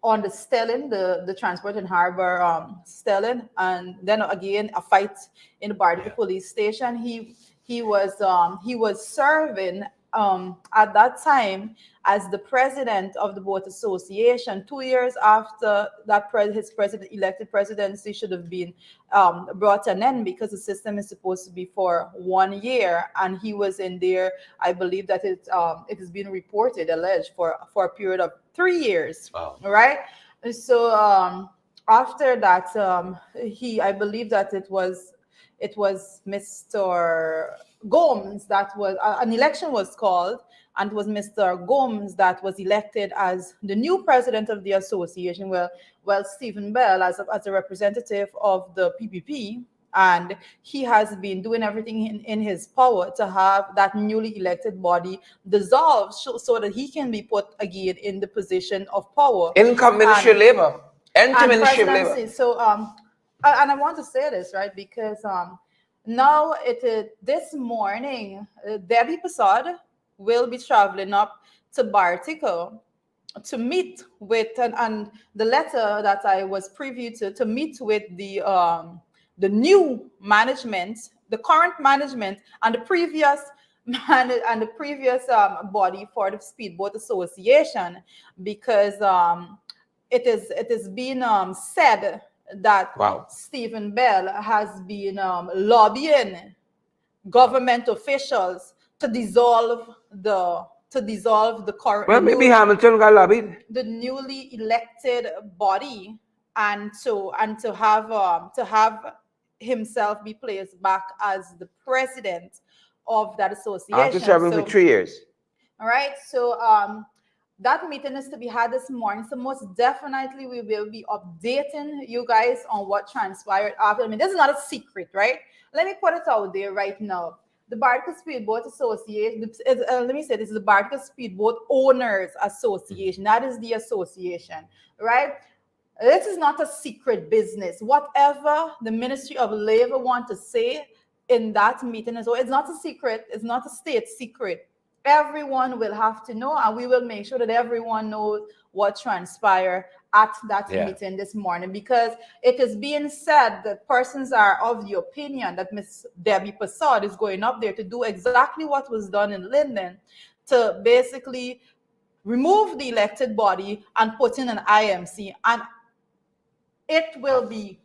on the Stelling, the Transport and Harbor Stelling, and then again a fight in the Bartica police station. He was serving at that time as the president of the Boat Association. 2 years after that, his elected presidency should have been brought to an end, because the system is supposed to be for 1 year, and he was in there. I believe that it has been alleged for a period of 3 years. Wow. Right. So after that, I believe that it was Mr. Gomes that was an election was called, and it was Mr. Gomes that was elected as the new president of the association. Well, Stephen Bell as a representative of the PPP, and he has been doing everything in his power to have that newly elected body dissolved so that he can be put again in the position of power. Income Ministry of Labor. Enter Ministry of Labor. So and I want to say this, right, because now it is this morning, Debbie Prasad will be traveling up to Bartico to meet with, and the letter that I was privy to meet with the new management, the current management, and the previous body for the Speedboat Association, because it is being said that Stephen Bell has been lobbying government officials to dissolve the current. Well, maybe Hamilton got lobbied. The newly elected body, and to have himself be placed back as the president of that association. After serving for 3 years. All right. So that meeting is to be had this morning. So most definitely we will be updating you guys on what transpired after. I mean, this is not a secret, right? Let me put it out there right now. The Bartico Speedboat Association, let me say this is the Bartico Speedboat Owners Association. That is the association, right? This is not a secret business. Whatever the Ministry of Labor want to say in that meeting, so it's not a secret. It's not a state secret. Everyone will have to know, and we will make sure that everyone knows what transpired at that meeting this morning, because it is being said that persons are of the opinion that Miss Debbie Prasad is going up there to do exactly what was done in Linden, to basically remove the elected body and put in an IMC, and it will be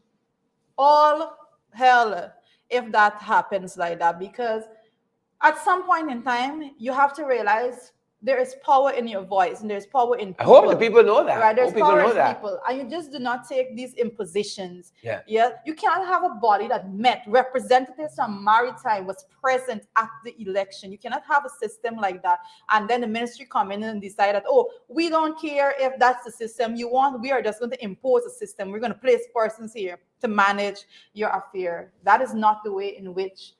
all hell if that happens like that, because at some point in time, you have to realize there is power in your voice and there's power in people. I hope the people know that. Right? There's power in people. And you just do not take these impositions. Yeah. You can't have a body that met. Representatives from Maritime was present at the election. You cannot have a system like that. And then the ministry come in and decide that, oh, we don't care if that's the system you want. We are just going to impose a system. We're going to place persons here to manage your affair. That is not the way in which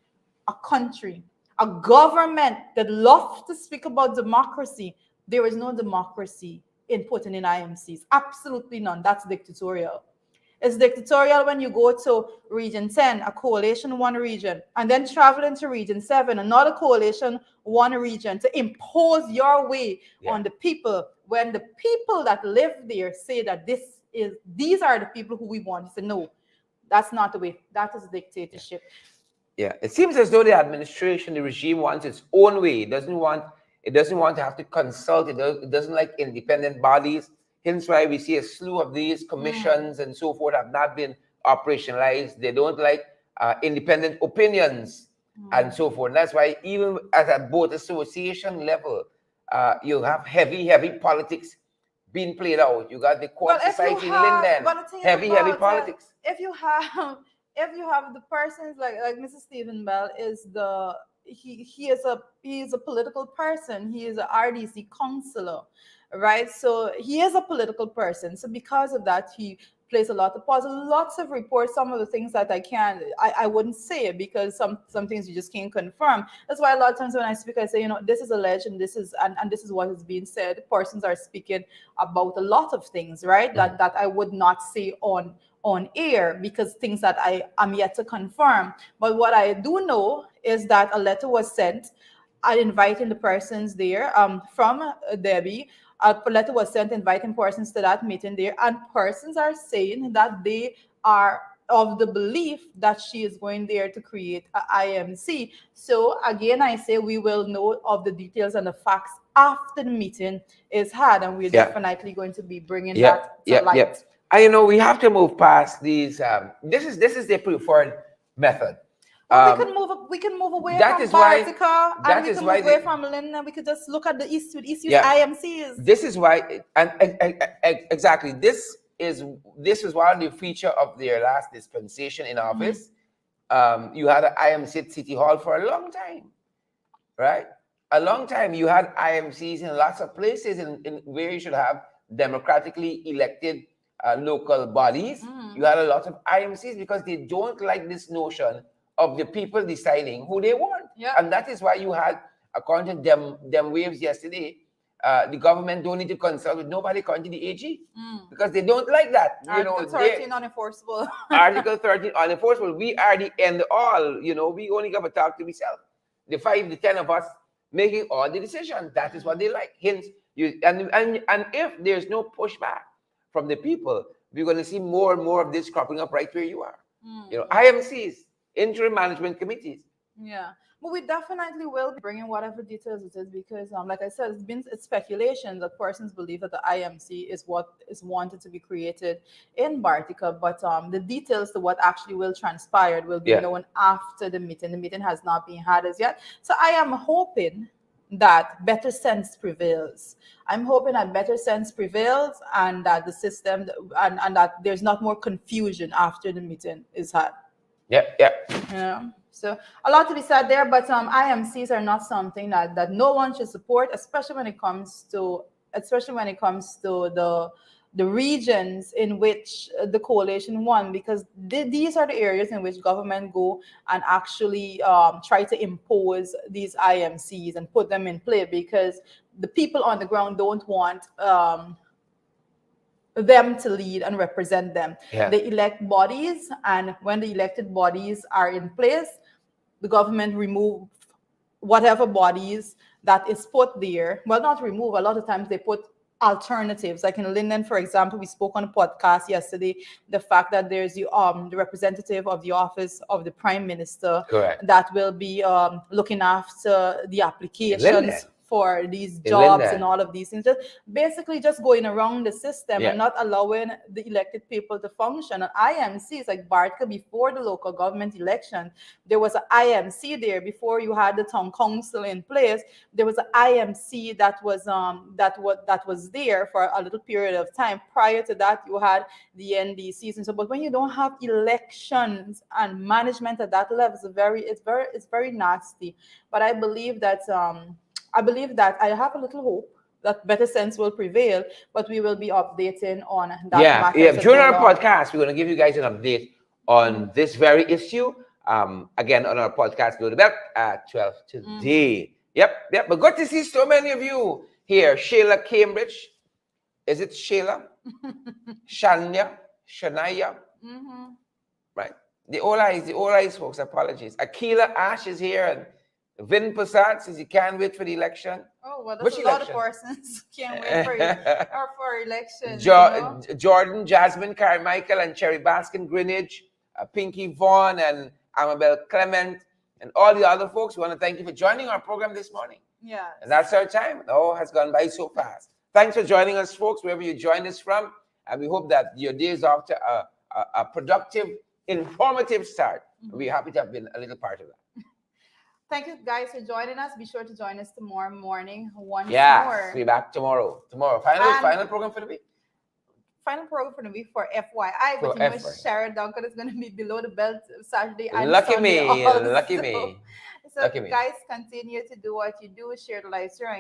a country, a government that loves to speak about democracy, there is no democracy in putting in IMCs. Absolutely none. That's dictatorial. It's dictatorial when you go to Region 10, a coalition one region, and then travel into Region 7, another coalition one region, to impose your way on the people, when the people that live there say that these are the people who we want. You say, no, that's not the way. That is dictatorship. Yeah, it seems as though the administration, the regime wants its own way. It doesn't want to have to consult. It doesn't like independent bodies. Hence why we see a slew of these commissions and so forth have not been operationalized. They don't like independent opinions and so forth. And that's why even at a boat association level, you have heavy politics being played out. You got the court society in Linden, heavy politics. If you have the persons like Mr. Stephen Bell he is a political person. He is a RDC councillor, right? So he is a political person. So because of that, he plays a lot of pause. Lots of reports. Some of the things that I wouldn't say it, because some things you just can't confirm. That's why a lot of times when I speak, I say, this is alleged and this is what is being said. Persons are speaking about a lot of things, right? That I would not say on air, because things that I am yet to confirm. But what I do know is that a letter was sent inviting the persons there from Debbie. A letter was sent inviting persons to that meeting there, and persons are saying that they are of the belief that she is going there to create a IMC. So again, I say we will know of the details and the facts after the meeting is had, and we're definitely going to be bringing that to light. And we have to move past these. This is the preferred method. Well, we can move away from Bartica, and we can move away from Linden. We could just look at the Eastwood IMCs. This is why, and exactly, this is one of the feature of their last dispensation in office. You had an IMC at City Hall for a long time, right? A long time. You had IMCs in lots of places in where you should have democratically elected local bodies. You had a lot of IMCs because they don't like this notion of the people deciding who they want. And that is why you had, according to them waves yesterday, the government don't need to consult with nobody according to the AG because they don't like that. Article 13 unenforceable. Article 13 unenforceable. We are the end all. We only got to talk to ourselves. The 5, the 10 of us making all the decisions. That is what they like. Hence, and if there's no pushback from the people, we're going to see more and more of this cropping up right where you are. IMCs, interim management committees. Yeah. But we definitely will be bringing whatever details it is because, like I said, it's speculation that persons believe that the IMC is what is wanted to be created in Bartica, but the details to what actually will transpire will be known after the meeting. The meeting has not been had as yet. So I am hoping that better sense prevails. I'm hoping that better sense prevails and that the system, and that there's not more confusion after the meeting is had. Yeah. So a lot to be said there, but IMCs are not something that no one should support, especially when it comes to the regions in which the coalition won, because these are the areas in which government go and actually try to impose these IMCs and put them in play because the people on the ground don't want them to lead and represent them. They elect bodies, and when the elected bodies are in place, the government remove whatever bodies that is put there. Well, not remove, a lot of times they put alternatives. Like in Linden, for example, we spoke on a podcast yesterday, the fact that there's the representative of the office of the Prime Minister that will be looking after the applications for these jobs and all of these things, just going around the system and not allowing the elected people to function. And IMCs like Bartica, before the local government election, there was an IMC there. Before you had the town council in place, there was an IMC that was there for a little period of time. Prior to that, you had the NDCs and so. But when you don't have elections and management at that level, it's very nasty. But I believe that I have a little hope that better sense will prevail, but we will be updating on that matter. During our podcast, we're going to give you guys an update on this very issue. Again, on our podcast, Below the Belt at 12 today. Yep. But good to see so many of you here. Shayla Cambridge. Is it Shayla? Shania? Right. The all eyes folks, apologies. Akila Ash is here, and Vin Prasad says he can't wait for the election. Oh, well, that's a lot of persons can't wait for election. Jordan, Jasmine, Carmichael, and Cherry Baskin, Greenwich, Pinky Vaughn, and Amabel Clement, and all the other folks. We want to thank you for joining our program this morning. Yeah. And that's our time. Oh, has gone by so fast. Thanks for joining us, folks, wherever you joined us from. And we hope that your day is off to a productive, informative start. We're happy to have been a little part of that. Thank you guys for joining us. Be sure to join us tomorrow morning once more. Yes, we'll be back tomorrow. Final program for the week. Final program for the week for FYI. But Sharon Duncan is going to be Below the Belt Saturday and Lucky Sunday me. also. Lucky me. So guys, continue to do what you do. Share the live stream. I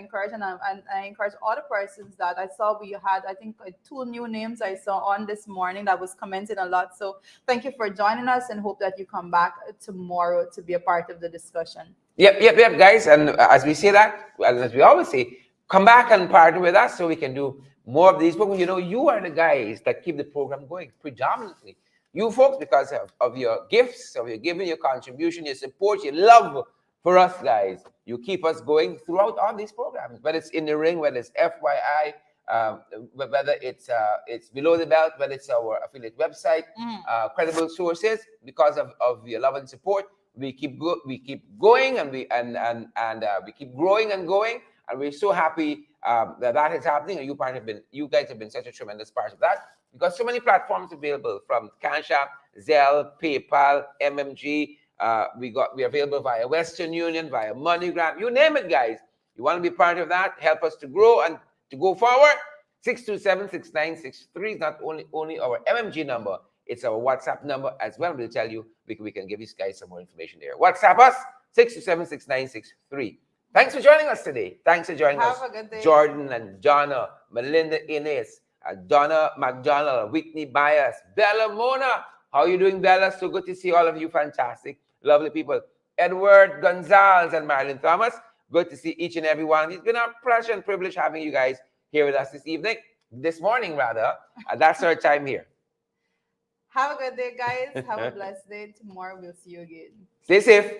encourage all the persons that I saw. We had, I think, 2 new names I saw on this morning that was commented a lot. So thank you for joining us and hope that you come back tomorrow to be a part of the discussion. Yep, guys. And as we say that, as we always say, come back and partner with us so we can do more of these programs. You are the guys that keep the program going predominantly. You folks, because of your gifts, of your giving, your contribution, your support, your love for us guys, you keep us going throughout all these programs, whether it's In the Ring, whether it's FYI, whether it's Below the Belt, whether it's our affiliate website, credible sources. Because of your love and support, we keep going and we keep growing and going, and we're so happy that is happening. And you guys have been such a tremendous part of that, because so many platforms available, from Cash App, Zelle, PayPal, MMG. We're available via Western Union, via MoneyGram, you name it, guys. You want to be part of that? Help us to grow and to go forward. 627-6963 is not only our MMG number, It's our WhatsApp number as well. We'll tell you, we can give you guys some more information there. WhatsApp us, 6276963. Thanks for joining us today. Thanks for joining us. Have a good day. Jordan and Donna, Melinda Inez, Donna McDonald, Whitney Bias, Bella Mona. How are you doing, Bella? So good to see all of you. Fantastic. Lovely people. Edward Gonzalez and Marilyn Thomas. Good to see each and every one. It's been a pleasure and privilege having you guys here with us this morning rather. That's our time here. Have a good day, guys. Have a blessed day. Tomorrow we'll see you again. Stay safe.